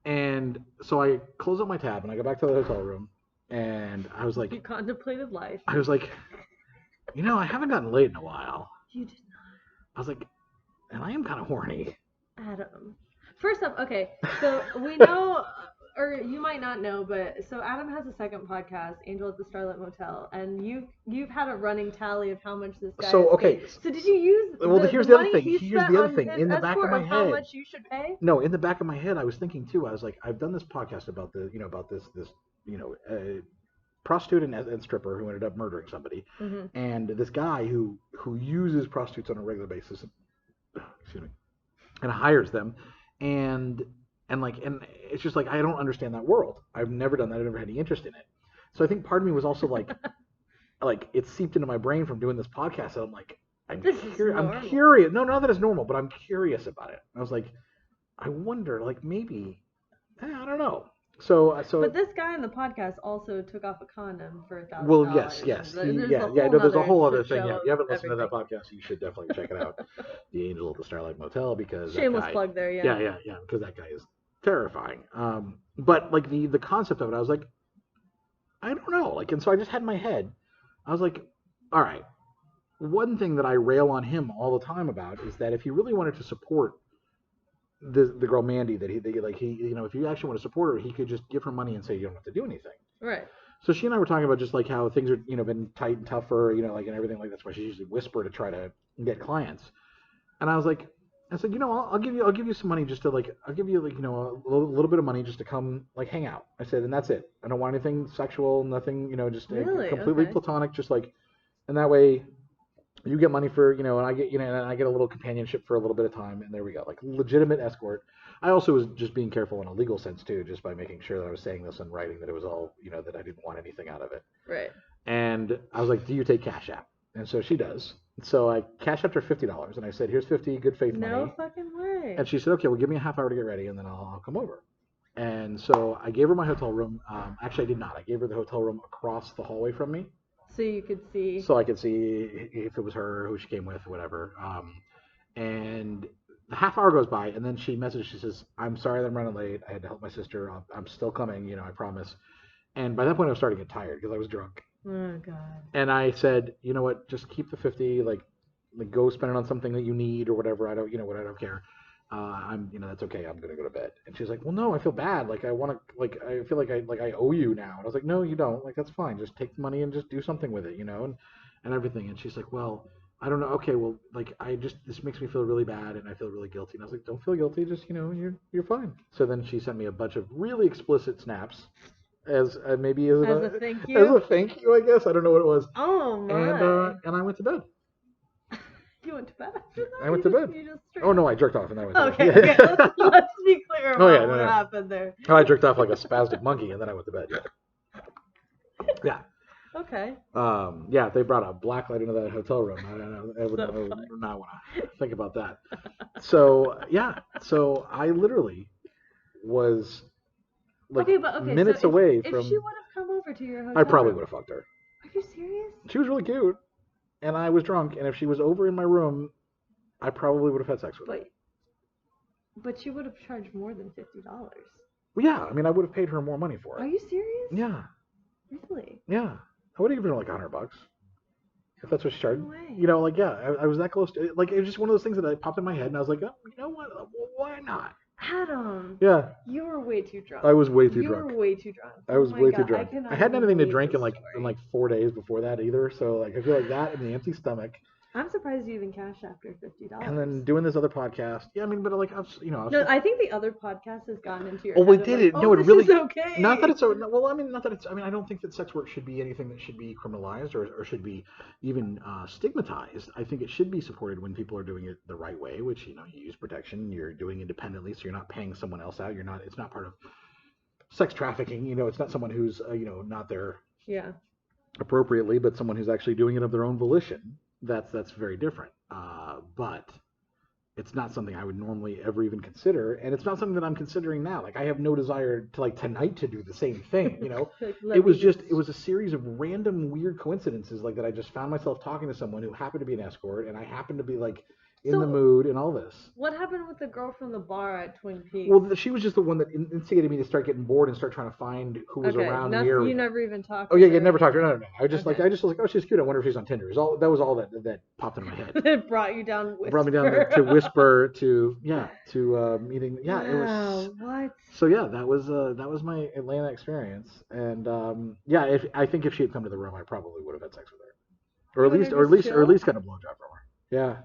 Speaker 1: and so I closed up my tab and I got back to the hotel room, and I was like,
Speaker 3: You contemplated life.
Speaker 1: I was like, I haven't gotten laid in a while.
Speaker 3: You did not.
Speaker 1: I was like, and I am kind of horny.
Speaker 3: Adam. First up, okay, so we know, or you might not know, but so Adam has a second podcast, Angel at the Starlight Motel, and you've had a running tally of how much this guy.
Speaker 1: So
Speaker 3: has
Speaker 1: okay.
Speaker 3: paid. So did you use?
Speaker 1: Well, here's the other thing.
Speaker 3: Here's
Speaker 1: Here's the other thing. In the back of my
Speaker 3: how
Speaker 1: head,
Speaker 3: much you should pay?
Speaker 1: No, in the back of my head, I was thinking too. I was like, I've done this podcast about this prostitute and stripper who ended up murdering somebody, and this guy who uses prostitutes on a regular basis, excuse me, and hires them, and it's just like I don't understand that world. I've never done that. I've never had any interest in it. So I think part of me was also like, like it seeped into my brain from doing this podcast. And I'm like, I'm curious. No, not that it's normal, but I'm curious about it. I was like, I wonder, like maybe, I don't know.
Speaker 3: But this guy on the podcast also took off a condom for $1,000.
Speaker 1: Well, yes. No, there's a whole other thing. Yeah, if you haven't listened to that podcast, you should definitely check it out. The Angel at the Starlight Motel, because
Speaker 3: shameless plug there. Yeah,
Speaker 1: because that guy is terrifying. But like the concept of it, I was like, I don't know, like, and so I just had in my head, I was like, all right. One thing that I rail on him all the time about is that if he really wanted to support the girl Mandy, that he if you actually want to support her, he could just give her money and say you don't have to do anything.
Speaker 3: Right.
Speaker 1: So she and I were talking about just like how things are been tight and tough for her, like, and everything like that's why she usually whisper to try to get clients. And I was like, I said, I'll give you some money just to like, I'll give you like, a little bit of money just to come like hang out. I said, and that's it. I don't want anything sexual, nothing, just
Speaker 3: really?
Speaker 1: Completely platonic, just like, and that way you get money for, and I get, and I get a little companionship for a little bit of time, and there we go, like legitimate escort. I also was just being careful in a legal sense too, just by making sure that I was saying this in writing, that it was all, that I didn't want anything out of it.
Speaker 3: Right.
Speaker 1: And I was like, do you take Cash App? And so she does. So I Cash Apped her $50, and I said, here's 50 good faith money.
Speaker 3: No fucking way.
Speaker 1: And she said, okay, well, give me a half hour to get ready, and then I'll come over. And so I gave her my hotel room. Actually, I did not. I gave her the hotel room across the hallway from me.
Speaker 3: So you could see.
Speaker 1: So I could see if it was her, who she came with, whatever. And the half hour goes by, and then she messages. She says, I'm sorry that I'm running late. I had to help my sister. I'm still coming, I promise. And by that point, I was starting to get tired because I was drunk.
Speaker 3: Oh, God.
Speaker 1: And I said, you know what, just keep the 50, like go spend it on something that you need or whatever. I don't, I don't care. That's okay. I'm going to go to bed. And she's like, well, no, I feel bad. Like, I want to, like, I feel like I owe you now. And I was like, no, you don't. Like, that's fine. Just take the money and just do something with it, and everything. And she's like, well, I don't know. Okay, well, like, this makes me feel really bad and I feel really guilty. And I was like, don't feel guilty. Just, you're fine. So then she sent me a bunch of really explicit snaps as maybe as
Speaker 3: a thank you.
Speaker 1: As a thank you, I guess. I don't know what it was.
Speaker 3: Oh, my.
Speaker 1: And I went to bed.
Speaker 3: You went to bed after that?
Speaker 1: I went to bed.
Speaker 3: Oh,
Speaker 1: no, I jerked off and then I went
Speaker 3: to bed. Okay. Let's be clear about what happened there.
Speaker 1: Oh, I jerked off like a spastic monkey and then I went to bed. Yeah.
Speaker 3: Okay.
Speaker 1: Yeah, they brought a black light into that hotel room. I don't know. I would not want to think about that. So, yeah. So I literally was like minutes away from...
Speaker 3: If she would have come over to your hotel
Speaker 1: I probably would have fucked her.
Speaker 3: Are you serious?
Speaker 1: She was really cute. And I was drunk, and if she was over in my room, I probably would have had sex with her.
Speaker 3: But she would have charged more than $50.
Speaker 1: Well, yeah, I mean, I would have paid her more money for it.
Speaker 3: Are you serious?
Speaker 1: Yeah.
Speaker 3: Really?
Speaker 1: Yeah. I would have given her like $100. If that's what she charged.
Speaker 3: No way.
Speaker 1: I was that close to it. Like, it was just one of those things that popped in my head, and I was like, oh, you know what? Why not?
Speaker 3: Adam.
Speaker 1: Yeah.
Speaker 3: You were way too drunk.
Speaker 1: I was way too drunk.
Speaker 3: You were way too drunk.
Speaker 1: I was way too
Speaker 3: God,
Speaker 1: drunk. I hadn't anything to drink in like 4 days before that either. So like I feel like that and the empty stomach.
Speaker 3: I'm surprised you even cashed after $50.
Speaker 1: And then doing this other podcast. Yeah, I mean, but like
Speaker 3: No, I think the other podcast has gotten into your.
Speaker 1: Oh, we did it. No, it really.
Speaker 3: Is okay.
Speaker 1: Not that it's so. Well, I mean, not that it's. I mean, I don't think that sex work should be anything that should be criminalized or should be even stigmatized. I think it should be supported when people are doing it the right way, which you use protection. You're doing independently, so you're not paying someone else out. You're not. It's not part of sex trafficking. It's not someone who's not there.
Speaker 3: Yeah.
Speaker 1: Appropriately, but someone who's actually doing it of their own volition. That's very different. But it's not something I would normally ever even consider, and it's not something that I'm considering now. Like I have no desire to tonight to do the same thing. It was a series of random weird coincidences like that. I just found myself talking to someone who happened to be an escort, and I happened to be like in the mood and all this.
Speaker 3: What happened with the girl from the bar at Twin Peaks?
Speaker 1: Well, she was just the one that instigated me to start getting bored and start trying to find who was around near.
Speaker 3: You never even talked.
Speaker 1: Oh yeah, never talked to her. No. I just was like, oh, she's cute. I wonder if she's on Tinder. That was all that popped in my head.
Speaker 3: It brought you down.
Speaker 1: Brought me down to Whisper to meeting. Yeah,
Speaker 3: wow,
Speaker 1: it was.
Speaker 3: What?
Speaker 1: So yeah, that was my Atlanta experience, and I think if she had come to the room, I probably would have had sex with her, or at least got a blowjob from her. Yeah.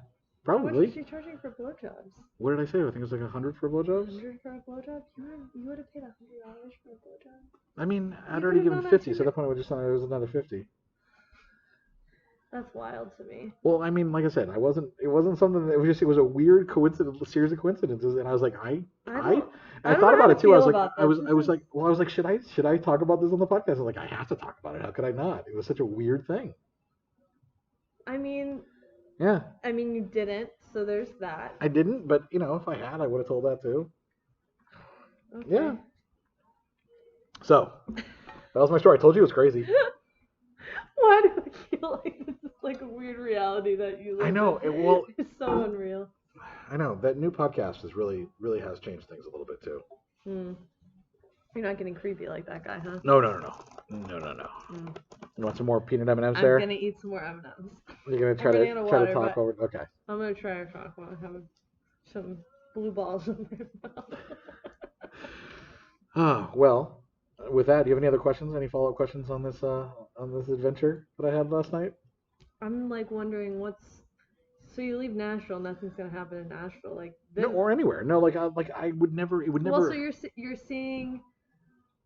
Speaker 1: Probably.
Speaker 3: How much is she charging for blowjobs?
Speaker 1: What did I say? I think it was like $100 for blowjobs.
Speaker 3: $100 for a blowjob? You would have paid $100 for a blowjob?
Speaker 1: I mean, I'd already given 50, so at that point it was another 50.
Speaker 3: That's wild to me.
Speaker 1: Well, I mean, like I said, it wasn't something that it was a weird series of coincidences, and I was like, I thought about it too. I was like, should I talk about this on the podcast? I was like, I have to talk about it. How could I not? It was such a weird thing.
Speaker 3: I mean.
Speaker 1: Yeah.
Speaker 3: I mean, you didn't, so there's that.
Speaker 1: I didn't, but if I had, I would have told that too.
Speaker 3: Okay.
Speaker 1: Yeah. So, that was my story. I told you it was crazy.
Speaker 3: Why do I feel like this is like a weird reality that you live
Speaker 1: I know.
Speaker 3: in? It's so unreal.
Speaker 1: I know. That new podcast is really has changed things a little bit, too.
Speaker 3: You're not getting creepy like that guy, huh?
Speaker 1: No. You want some more peanut M&Ms there?
Speaker 3: I'm gonna eat some more M&Ms.
Speaker 1: You're gonna try to talk over. Okay.
Speaker 3: I'm gonna try to talk while I'm having some blue balls in my mouth.
Speaker 1: Well, with that, do you have any other questions? Any follow-up questions on this adventure that I had last night?
Speaker 3: I'm like wondering so you leave Nashville, nothing's gonna happen in Nashville, like this...
Speaker 1: No, or anywhere. No, I would never. It would never.
Speaker 3: Well, so you're seeing.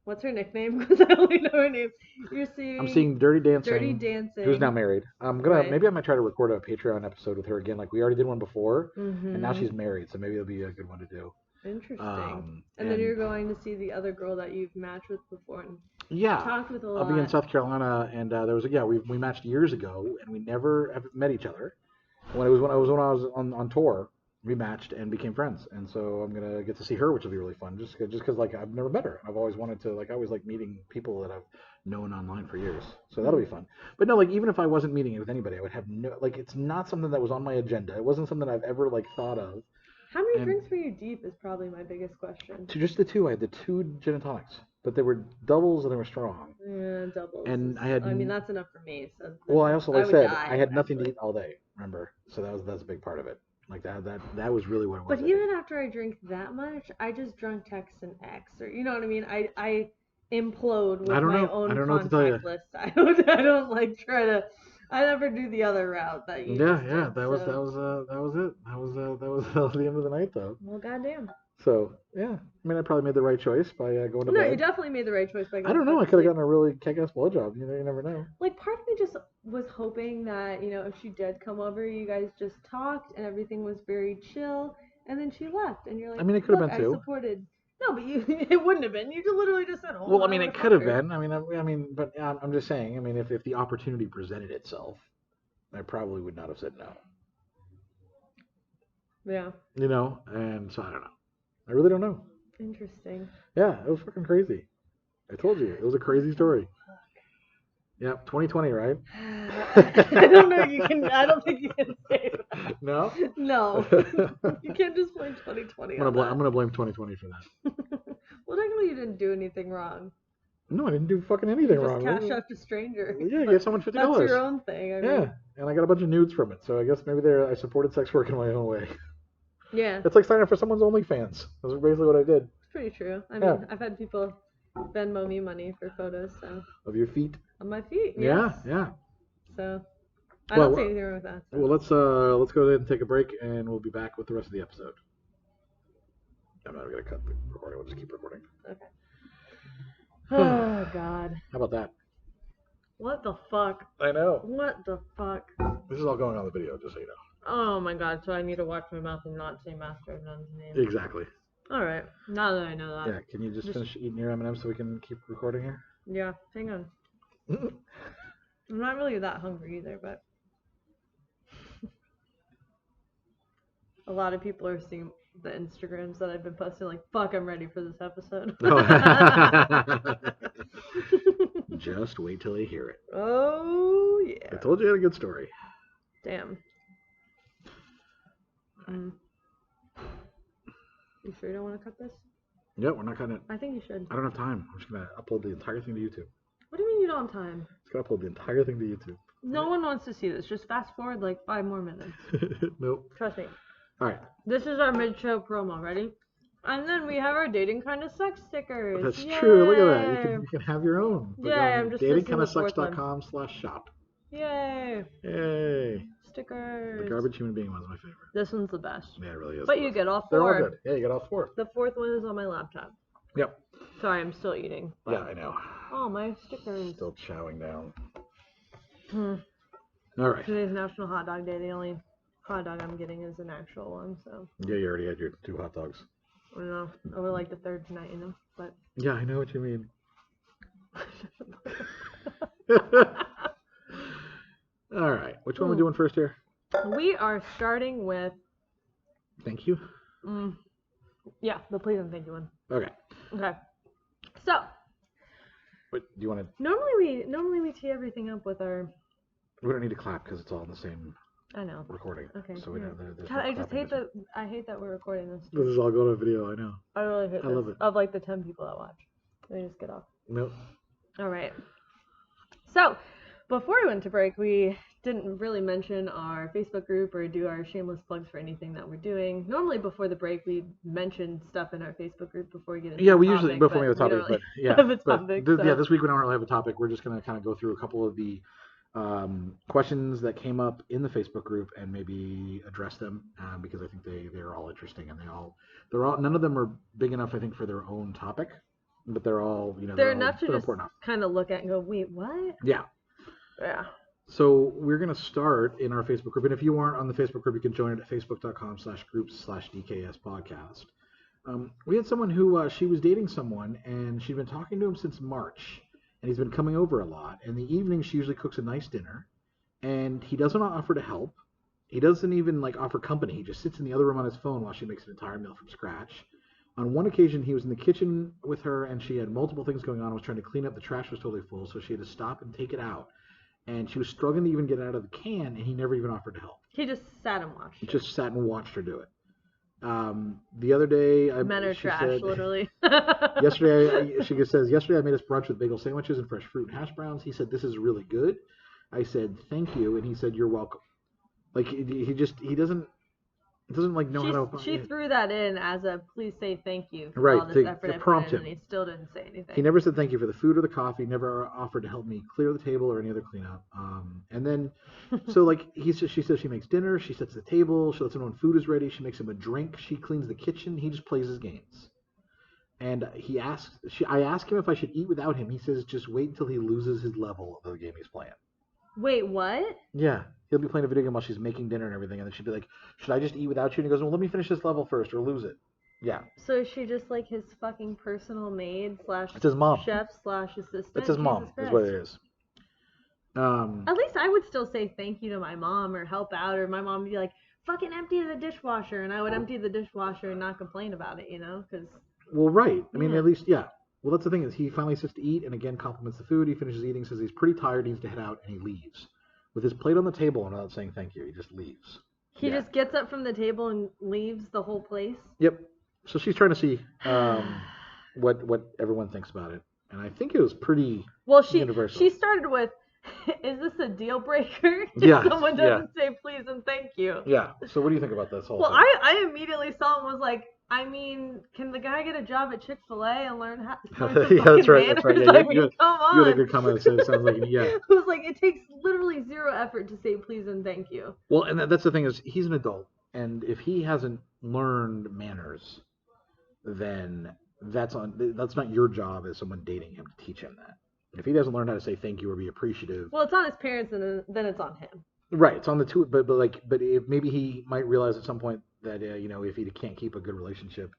Speaker 3: What's her nickname? Because I only know her name. I'm seeing
Speaker 1: Dirty Dancing.
Speaker 3: Dirty Dancing.
Speaker 1: Who's now married. Maybe I might try to record a Patreon episode with her again. Like we already did one before, and now she's married, so maybe it'll be a good one to do.
Speaker 3: Interesting. And then you're going to see the other girl that you've matched with before and talked with a lot.
Speaker 1: I'll be in South Carolina, and there was we matched years ago, and we never have met each other. When I was on tour, we matched and became friends, and so I'm gonna get to see her, which will be really fun. Just because like I've never met her, I've always wanted to. Like I always like meeting people that I've known online for years, so that'll be fun. But no, like even if I wasn't meeting it with anybody, I would have no like. It's not something that was on my agenda. It wasn't something I've ever like thought of.
Speaker 3: How many drinks were you deep is probably my biggest question.
Speaker 1: Just the two. I had the 2 gin and tonics, but they were doubles and they were strong.
Speaker 3: Yeah, doubles.
Speaker 1: And
Speaker 3: that's enough for me. So
Speaker 1: well, I had nothing to eat all day. Remember, so that's a big part of it. Like that was really what it was.
Speaker 3: But even after I drink that much, I just drunk text and X, or you know what I mean. I implode with my own contact list. I don't like try to. I never do the other route that you.
Speaker 1: Yeah. That was it. That was the end of the night, though.
Speaker 3: Well, goddamn.
Speaker 1: So yeah, I mean, I probably made the right choice by going to bed.
Speaker 3: No, you definitely made the right choice by going.
Speaker 1: I don't know. I could have gotten a really kick-ass blowjob. You never know. Like
Speaker 3: part of me just was hoping that if she did come over, you guys just talked and everything was very chill, and then she left, and you're like, I mean, it could have been too. I supported. No, but it wouldn't have been. You just literally just said,
Speaker 1: well, I mean, it could have been. But I'm just saying. I mean, if the opportunity presented itself, I probably would not have said no.
Speaker 3: Yeah.
Speaker 1: And so I don't know. I really don't know.
Speaker 3: Interesting.
Speaker 1: Yeah, it was fucking crazy. I told you, it was a crazy story. Yeah, 2020, right?
Speaker 3: I don't know. I don't think you can say that.
Speaker 1: No.
Speaker 3: No. You can't just blame 2020.
Speaker 1: I'm gonna blame 2020 for that.
Speaker 3: Well, technically, you didn't do anything wrong.
Speaker 1: No, I didn't do fucking anything wrong.
Speaker 3: You just cash out to strangers.
Speaker 1: Yeah, you gave someone $50.
Speaker 3: That's your own thing.
Speaker 1: Yeah, and I got a bunch of nudes from it, so I guess maybe I supported sex work in my own way.
Speaker 3: Yeah.
Speaker 1: It's like signing up for someone's OnlyFans. That's basically what I did.
Speaker 3: It's pretty true. I mean, I've had people Venmo me money for photos, so.
Speaker 1: Of your feet?
Speaker 3: Of my feet, yes.
Speaker 1: Yeah.
Speaker 3: So, I don't see anything wrong with that. So.
Speaker 1: Well, let's go ahead and take a break, and we'll be back with the rest of the episode. I'm not going to cut the recording. We'll just keep recording.
Speaker 3: Okay. Oh, God.
Speaker 1: How about that?
Speaker 3: What the fuck?
Speaker 1: I know.
Speaker 3: What the fuck?
Speaker 1: This is all going on the video, just so you know.
Speaker 3: Oh my God! So I need to watch my mouth and not say Master of None's name.
Speaker 1: Exactly.
Speaker 3: All right. Now that I know that.
Speaker 1: Yeah. Can you just finish eating your M&Ms so we can keep recording here?
Speaker 3: Yeah. Hang on. I'm not really that hungry either, but a lot of people are seeing the Instagrams that I've been posting. Like, fuck, I'm ready for this episode.
Speaker 1: Just wait till they hear it.
Speaker 3: Oh yeah.
Speaker 1: I told you I had a good story.
Speaker 3: Damn. You sure you don't want to cut this?
Speaker 1: Yeah, we're not cutting it.
Speaker 3: I think you should.
Speaker 1: I don't have time. I'm just going to upload the entire thing to YouTube.
Speaker 3: What do you mean you don't have time?
Speaker 1: I'm just going to upload the entire thing to YouTube.
Speaker 3: No one wants to see this. Just fast forward like 5 more minutes.
Speaker 1: Nope.
Speaker 3: Trust me.
Speaker 1: All right.
Speaker 3: This is our mid-show promo. Ready? And then we have our Dating Kinda Sucks stickers.
Speaker 1: That's
Speaker 3: Yay!
Speaker 1: true. Look at that. You can have your own.
Speaker 3: Yeah, I'm just
Speaker 1: datingkindasucks.com/shop.
Speaker 3: Yay.
Speaker 1: Yay.
Speaker 3: Stickers.
Speaker 1: The garbage human being one's my favorite.
Speaker 3: This one's the best.
Speaker 1: Yeah, it really is.
Speaker 3: But you get all 4.
Speaker 1: They're all good. Yeah, you get all 4.
Speaker 3: The 4th one is on my laptop.
Speaker 1: Yep.
Speaker 3: Sorry, I'm still eating.
Speaker 1: Yeah, I know.
Speaker 3: Oh, my stickers.
Speaker 1: Still chowing down.
Speaker 3: All
Speaker 1: right.
Speaker 3: Today's National Hot Dog Day. The only hot dog I'm getting is an actual one, so.
Speaker 1: Yeah, you already had your 2 hot dogs.
Speaker 3: I don't know. I would like the 3rd tonight, but.
Speaker 1: Yeah, I know what you mean. All right. Which one are we doing first here?
Speaker 3: We are starting with.
Speaker 1: Thank you.
Speaker 3: Yeah, the please and thank you one.
Speaker 1: Okay.
Speaker 3: Okay. So,
Speaker 1: But do you want to?
Speaker 3: Normally we tee everything up with our.
Speaker 1: We don't need to clap because it's all in the same.
Speaker 3: I know.
Speaker 1: Recording.
Speaker 3: Okay.
Speaker 1: So we know there's no
Speaker 3: God, I just hate
Speaker 1: clapping.
Speaker 3: that. I hate that we're recording this.
Speaker 1: This is all going on video. I know.
Speaker 3: I really hate this.
Speaker 1: I love it.
Speaker 3: Of like the 10 people that watch. They just get off.
Speaker 1: Nope.
Speaker 3: All right. So, before we went to break, we didn't really mention our Facebook group or do our shameless plugs for anything that we're doing. Normally, before the break, we mention stuff in our Facebook group before we get into
Speaker 1: Yeah,
Speaker 3: the
Speaker 1: we
Speaker 3: topic,
Speaker 1: usually before we have a topic,
Speaker 3: don't really
Speaker 1: but yeah,
Speaker 3: have a topic, so.
Speaker 1: yeah, this week we don't really have a topic. We're just gonna kind of go through a couple of the questions that came up in the Facebook group and maybe address them because I think they're all interesting and they're all none of them are big enough I think for their own topic, but they're all
Speaker 3: they're enough to just
Speaker 1: important enough.
Speaker 3: Kind of look at and go, wait, what?
Speaker 1: Yeah. So we're going to start in our Facebook group. And if you aren't on the Facebook group, you can join it at facebook.com/groups/DKS podcast. We had someone who she was dating someone and she'd been talking to him since March and he's been coming over a lot. In the evening, she usually cooks a nice dinner and he doesn't offer to help. He doesn't even like offer company. He just sits in the other room on his phone while she makes an entire meal from scratch. On one occasion, he was in the kitchen with her and she had multiple things going on. Was trying to clean up. The trash was totally full. So she had to stop and take it out. And she was struggling to even get it out of the can, and he never even offered to help.
Speaker 3: He just sat and watched.
Speaker 1: He just sat and watched her do it. The other day,
Speaker 3: men are trash, said, literally.
Speaker 1: Yesterday, she says, yesterday I made us brunch with bagel sandwiches and fresh fruit and hash browns. He said, this is really good. I said, thank you, and he said, you're welcome. Like he doesn't like know how to.
Speaker 3: She threw that in as a please say thank you for
Speaker 1: right,
Speaker 3: all this effort I
Speaker 1: prompt
Speaker 3: put in,
Speaker 1: him.
Speaker 3: and he still didn't say anything.
Speaker 1: He never said thank you for the food or the coffee. Never offered to help me clear the table or any other cleanup. And then, so like she says she makes dinner. She sets the table. She lets him know when food is ready. She makes him a drink. She cleans the kitchen. He just plays his games. And I ask him if I should eat without him. He says just wait until he loses his level of the game he's playing.
Speaker 3: Wait, what?
Speaker 1: Yeah. He'll be playing a video game while she's making dinner and everything, and then she'd be like, should I just eat without you? And he goes, well, let me finish this level first or lose it. Yeah.
Speaker 3: So is she just like his fucking personal maid /
Speaker 1: it's his mom.
Speaker 3: chef / assistant?
Speaker 1: It's his mom is what it is.
Speaker 3: At least I would still say thank you to my mom or help out, or my mom would be like, fucking empty the dishwasher, and I would empty the dishwasher and not complain about it, because...
Speaker 1: Well, right. I mean, at least, yeah. Well, that's the thing is he finally sits to eat and again compliments the food. He finishes eating, says he's pretty tired, needs to head out, and he leaves. With his plate on the table and without saying thank you, he just leaves.
Speaker 3: He just gets up from the table and leaves the whole place?
Speaker 1: Yep. So she's trying to see what everyone thinks about it. And I think it was pretty universal.
Speaker 3: She started with, is this a deal breaker? If someone doesn't say please and thank you.
Speaker 1: Yeah. So what do you think about this whole thing?
Speaker 3: Well, I immediately saw and was like, I mean, can the guy get a job at Chick-fil-A and learn how to
Speaker 1: that's right. That's right. Yeah,
Speaker 3: come on.
Speaker 1: You had a good comment. So it sounds like, yeah.
Speaker 3: It was like, it takes literally zero effort to say please and thank you.
Speaker 1: Well, and that's the thing is he's an adult. And if he hasn't learned manners, then that's not your job as someone dating him to teach him that. If he doesn't learn how to say thank you or be appreciative.
Speaker 3: Well, it's on his parents and then it's on him.
Speaker 1: Right. It's on the two. But if maybe he might realize at some point that, if he can't keep a good relationship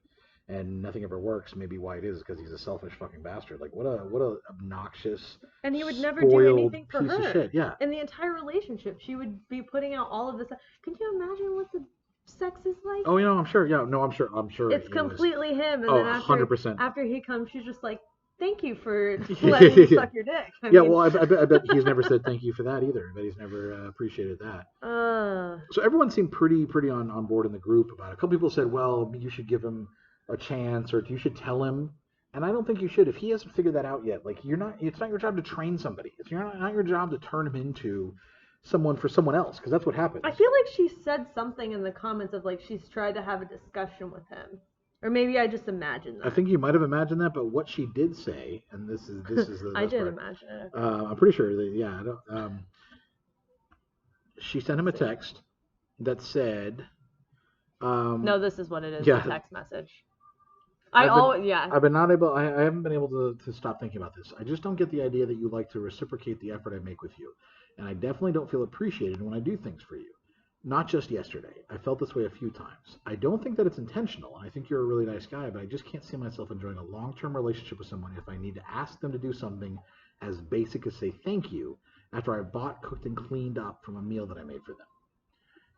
Speaker 1: and nothing ever works, maybe why it is because he's a selfish fucking bastard. Like what a obnoxious,
Speaker 3: and he would never do anything for
Speaker 1: piece
Speaker 3: her.
Speaker 1: Of shit. Yeah.
Speaker 3: In the entire relationship, she would be putting out all of this. Can you imagine what the sex is like?
Speaker 1: Oh, I'm sure. Yeah, no, I'm sure.
Speaker 3: It's completely him. And then
Speaker 1: 100%.
Speaker 3: After he comes, she's just like, thank you for letting me suck your dick. I mean,
Speaker 1: well, I bet he's never said thank you for that either. I bet he's never appreciated that. So everyone seemed pretty on board in the group about it. A couple people said, well, you should give him a chance or you should tell him. And I don't think you should. If he hasn't figured that out yet, like it's not your job to train somebody. It's not your job to turn him into someone for someone else, because that's what happens.
Speaker 3: I feel like she said something in the comments of like she's tried to have a discussion with him. Or maybe I just imagined that.
Speaker 1: I think you might have imagined that, but what she did say, and this is the
Speaker 3: I did
Speaker 1: part,
Speaker 3: imagine it.
Speaker 1: I'm pretty sure that she sent him a text that said.
Speaker 3: No, this is what it is.
Speaker 1: Yeah.
Speaker 3: The text message.
Speaker 1: I haven't been able to stop thinking about this. I just don't get the idea that you like to reciprocate the effort I make with you, and I definitely don't feel appreciated when I do things for you. Not just yesterday. I felt this way a few times. I don't think that it's intentional. I think you're a really nice guy, but I just can't see myself enjoying a long-term relationship with someone if I need to ask them to do something as basic as say thank you after I bought, cooked, and cleaned up from a meal that I made for them.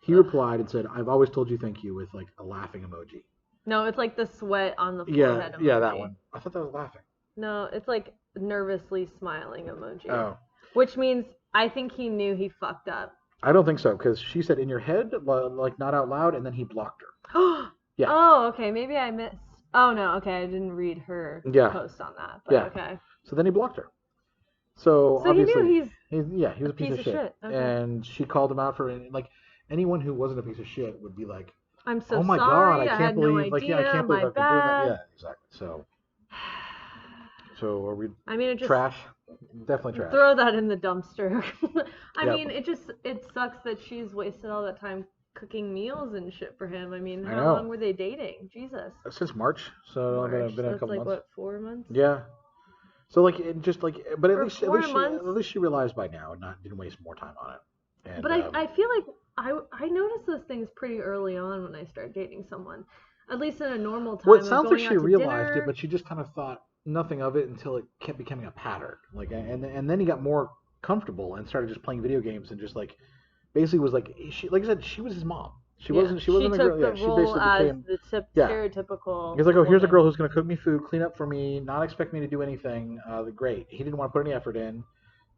Speaker 1: He replied and said, I've always told you thank you with like a laughing emoji.
Speaker 3: No, it's like the sweat on the forehead emoji.
Speaker 1: Yeah, that one. I thought that was laughing.
Speaker 3: No, it's like nervously smiling emoji.
Speaker 1: Oh.
Speaker 3: Which means I think he knew he fucked up.
Speaker 1: I don't think so, because she said in your head, like not out loud, and then he blocked her. Yeah.
Speaker 3: Oh, okay. Maybe I missed. Oh, no. Okay. I didn't read her post on that. But okay.
Speaker 1: So then he blocked her. So obviously,
Speaker 3: he knew
Speaker 1: he was a piece of shit. Okay. And she called him out for it. Like, anyone who wasn't a piece of shit would be like,
Speaker 3: I'm so sorry.
Speaker 1: Oh my God, I can't believe,
Speaker 3: no idea,
Speaker 1: I can't believe I've been doing that. Yeah, exactly. So are we trash? Definitely trash.
Speaker 3: Throw that in the dumpster. I mean, it sucks that she's wasted all that time cooking meals and shit for him. I mean, how long were they dating? Jesus.
Speaker 1: Since March. So been a couple
Speaker 3: like,
Speaker 1: months.
Speaker 3: What, 4 months?
Speaker 1: Yeah. So but at least she realized by now and didn't waste more time on it. And,
Speaker 3: but I feel like I noticed those things pretty early on when I started dating someone. At least in a normal time.
Speaker 1: Well, it sounds like she realized it, but she just kind of thought nothing of it until it kept becoming a pattern. Like, and then he got more comfortable and started just playing video games and just like basically was like like I said, she was his mom. She wasn't a girl.
Speaker 3: Yeah, she basically became the stereotypical.
Speaker 1: He's like, oh, here's a girl who's going to cook me food, clean up for me, not expect me to do anything. Great. He didn't want to put any effort in,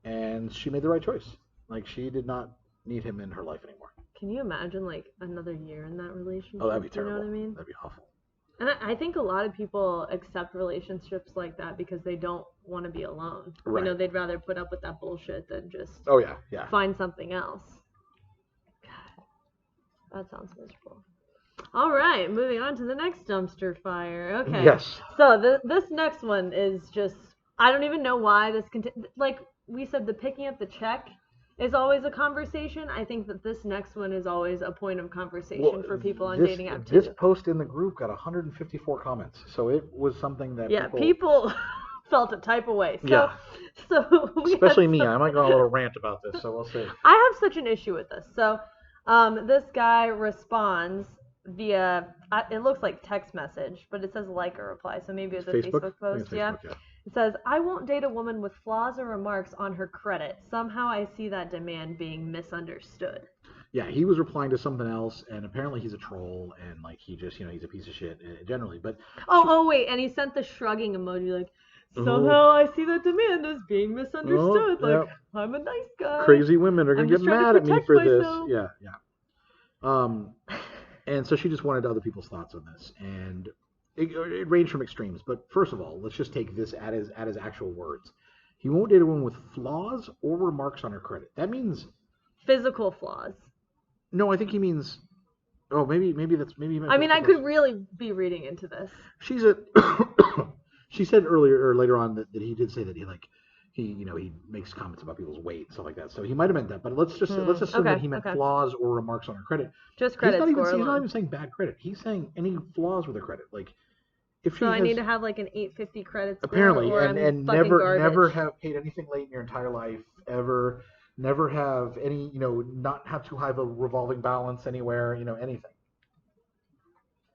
Speaker 1: and she made the right choice. Like, she did not need him in her life anymore.
Speaker 3: Can you imagine like another year in that relationship?
Speaker 1: Oh, that'd be terrible.
Speaker 3: You know what I mean?
Speaker 1: That'd be awful.
Speaker 3: And I think a lot of people accept relationships like that because they don't want to be alone.
Speaker 1: Right.
Speaker 3: You know, they'd rather put up with that bullshit than just find something else. God, that sounds miserable. All right, moving on to the next dumpster fire. Okay.
Speaker 1: Yes.
Speaker 3: So this next one is just, I don't even know why this like we said, the picking up the check is always a conversation. I think that this next one is always a point of conversation for people on dating apps.
Speaker 1: This post in the group got 154 comments, so it was something that
Speaker 3: people felt a type of way. So,
Speaker 1: especially me. I might go on a little rant about this, so we'll see.
Speaker 3: I have such an issue with this. So this guy responds via, it looks like text message, but it says like or reply, so maybe it's a Facebook post. Yeah. It says, I won't date a woman with flaws or remarks on her credit. Somehow I see that demand being misunderstood.
Speaker 1: Yeah, he was replying to something else, and apparently he's a troll, and like he just, he's a piece of shit generally. But
Speaker 3: wait, and he sent the shrugging emoji, like, somehow I see that demand as being misunderstood. I'm a nice guy.
Speaker 1: Crazy women are gonna get mad at me for this. Yeah. And so she just wanted other people's thoughts on this, and it ranged from extremes. But first of all, let's just take this at his actual words. He won't date a woman with flaws or remarks on her credit. That means
Speaker 3: physical flaws.
Speaker 1: No, I think he means. Oh, maybe that's maybe.
Speaker 3: I mean, I could really be reading into this.
Speaker 1: She said earlier or later on that he did say that he makes comments about people's weight and stuff like that. So he might have meant that. But let's assume that he meant flaws or remarks on her credit.
Speaker 3: Just credit score.
Speaker 1: He's not even saying bad credit. He's saying any flaws with her credit. Like, if she
Speaker 3: I need to have like an 850 credit score.
Speaker 1: Apparently,
Speaker 3: or
Speaker 1: and never have paid anything late in your entire life ever. Never have any, not have too high of a revolving balance anywhere, anything.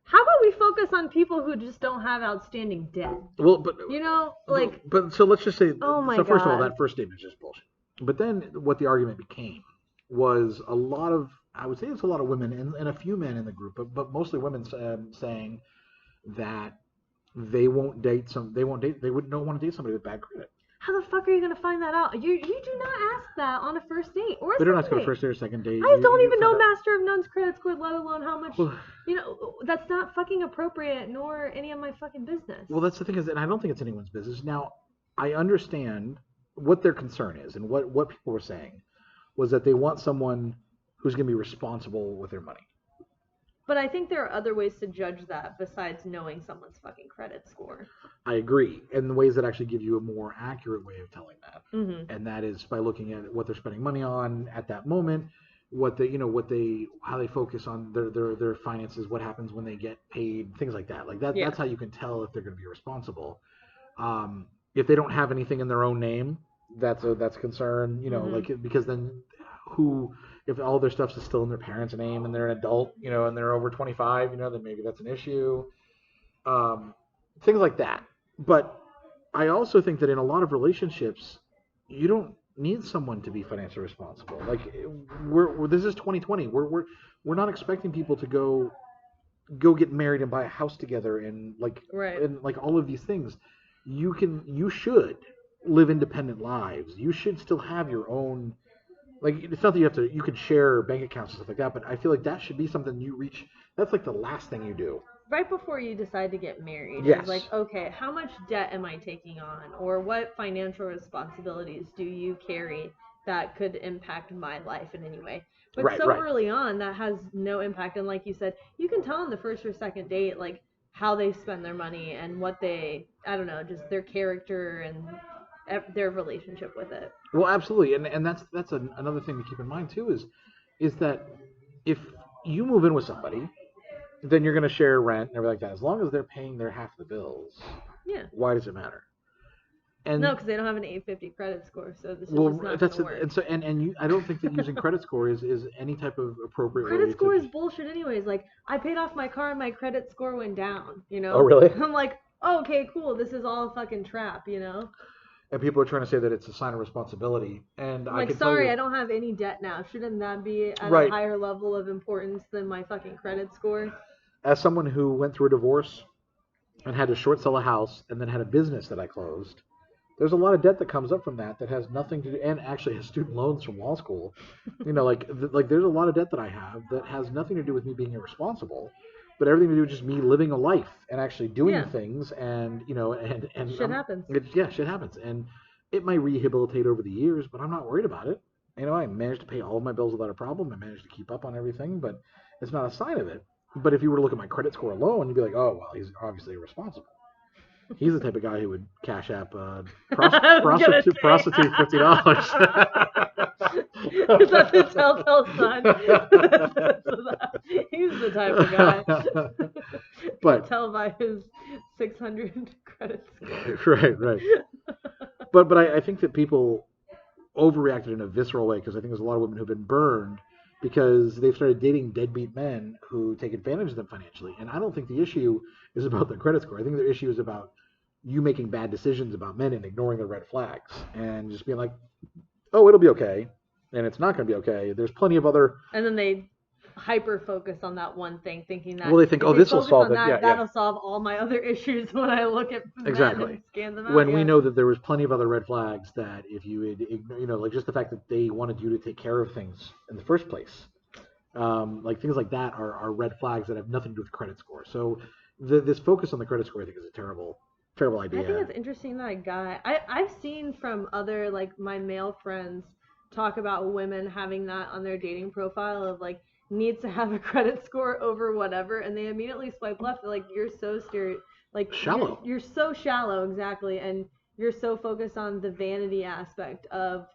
Speaker 3: How about we focus on people who just don't have outstanding debt?
Speaker 1: Well, but
Speaker 3: But
Speaker 1: so let's just say.
Speaker 3: Oh my
Speaker 1: God. So first of all,
Speaker 3: God.
Speaker 1: that first statement is just bullshit. But then what the argument became was I would say it's a lot of women and a few men in the group, but mostly women saying that they won't date they don't want to date somebody with bad credit.
Speaker 3: How the fuck are you going to find that out? You do not ask that on a first date or a
Speaker 1: They don't
Speaker 3: second
Speaker 1: ask on a
Speaker 3: date.
Speaker 1: first date or second date.
Speaker 3: I don't even know Master of None's credit score, let alone how much, that's not fucking appropriate, nor any of my fucking business.
Speaker 1: Well, that's the thing is, and I don't think it's anyone's business. Now, I understand what their concern is, and what people were saying was that they want someone who's going to be responsible with their money.
Speaker 3: But I think there are other ways to judge that besides knowing someone's fucking credit score.
Speaker 1: I agree. And the ways that actually give you a more accurate way of telling that.
Speaker 3: Mm-hmm.
Speaker 1: And that is by looking at what they're spending money on at that moment, how they focus on their finances, what happens when they get paid, things like that. Like that, That's how you can tell if they're going to be responsible. If they don't have anything in their own name, that's a concern, mm-hmm. Because then if all their stuff is still in their parents' name and they're an adult, and they're over 25, then maybe that's an issue. Things like that. But I also think that in a lot of relationships, you don't need someone to be financially responsible. Like this is 2020. We're not expecting people to go get married and buy a house together and and all of these things. You should live independent lives. You should still have your own. Like, it's not that you could share bank accounts and stuff like that, but I feel like that should be something you reach. That's like the last thing you do.
Speaker 3: Right before you decide to get married.
Speaker 1: Yes.
Speaker 3: It's like, okay, how much debt am I taking on? Or what financial responsibilities do you carry that could impact my life in any way? But
Speaker 1: Right,
Speaker 3: so
Speaker 1: right.
Speaker 3: early on, that has no impact. And like you said, you can tell on the first or second date, like, how they spend their money and what they, I don't know, just their character and their relationship with it.
Speaker 1: Well, absolutely, and that's another thing to keep in mind too is that if you move in with somebody, then you're going to share rent and everything like that. As long as they're paying their half of the bills,
Speaker 3: Yeah.
Speaker 1: why does it matter? And
Speaker 3: no, because they don't have an 850 credit score, so this is
Speaker 1: well,
Speaker 3: just not
Speaker 1: that's
Speaker 3: going to work.
Speaker 1: and so and you, I don't think that using credit score is any type of appropriate
Speaker 3: credit
Speaker 1: way
Speaker 3: score
Speaker 1: to.
Speaker 3: is bullshit anyways. Like, I paid off my car and my credit score went down, you know?
Speaker 1: Oh, really?
Speaker 3: I'm like, oh, okay, cool. This is all a fucking trap, you know?
Speaker 1: And people are trying to say that it's a sign of responsibility. And
Speaker 3: I'm
Speaker 1: I
Speaker 3: like,
Speaker 1: can
Speaker 3: sorry,
Speaker 1: tell you,
Speaker 3: I don't have any debt now. Shouldn't that be at
Speaker 1: Right.
Speaker 3: a higher level of importance than my fucking credit score?
Speaker 1: as someone who went through a divorce and had to short sell a house and then had a business that I closed, there's a lot of debt that comes up from that has nothing to do, and actually has student loans from law school. You know, like there's a lot of debt that I have that has nothing to do with me being irresponsible, but everything to do with just me living a life and actually doing
Speaker 3: Yeah.
Speaker 1: things, and you know, and
Speaker 3: Shit happens.
Speaker 1: Shit happens, and it might rehabilitate over the years, but I'm not worried about it. You know, I managed to pay all of my bills without a problem. I managed to keep up on everything, but it's not a sign of it. But if you were to look at my credit score alone, you'd be like, oh well, he's obviously irresponsible. He's the type of guy who would cash app prostitute $50.
Speaker 3: Is that the telltale sign? He's the type of guy.
Speaker 1: But
Speaker 3: tell by his 600 credit score.
Speaker 1: right. But I think that people overreacted in a visceral way, because I think there's a lot of women who've been burned because they've started dating deadbeat men who take advantage of them financially. And I don't think the issue is about their credit score. I think the issue is about you making bad decisions about men and ignoring the red flags and just being like, oh, it'll be okay. And it's not going to be okay. There's plenty of other.
Speaker 3: And then they hyper focus on that one thing, thinking that.
Speaker 1: Well, they think,
Speaker 3: if
Speaker 1: oh,
Speaker 3: they
Speaker 1: this will
Speaker 3: focus
Speaker 1: solve
Speaker 3: on
Speaker 1: it.
Speaker 3: that,
Speaker 1: Yeah,
Speaker 3: that'll solve all my other issues when I look at men
Speaker 1: Exactly.
Speaker 3: and scan them out.
Speaker 1: When we know that there was plenty of other red flags that if you would, you know, like just the fact that they wanted you to take care of things in the first place, like things like that are red flags that have nothing to do with credit score. So this focus on the credit score, I think, is a terrible idea.
Speaker 3: I think it's interesting that a guy, I've seen from other, like, my male friends talk about women having that on their dating profile of, like, needs to have a credit score over whatever, and they immediately swipe left. They're like, you're so
Speaker 1: shallow.
Speaker 3: You're so shallow, exactly, and you're so focused on the vanity aspect of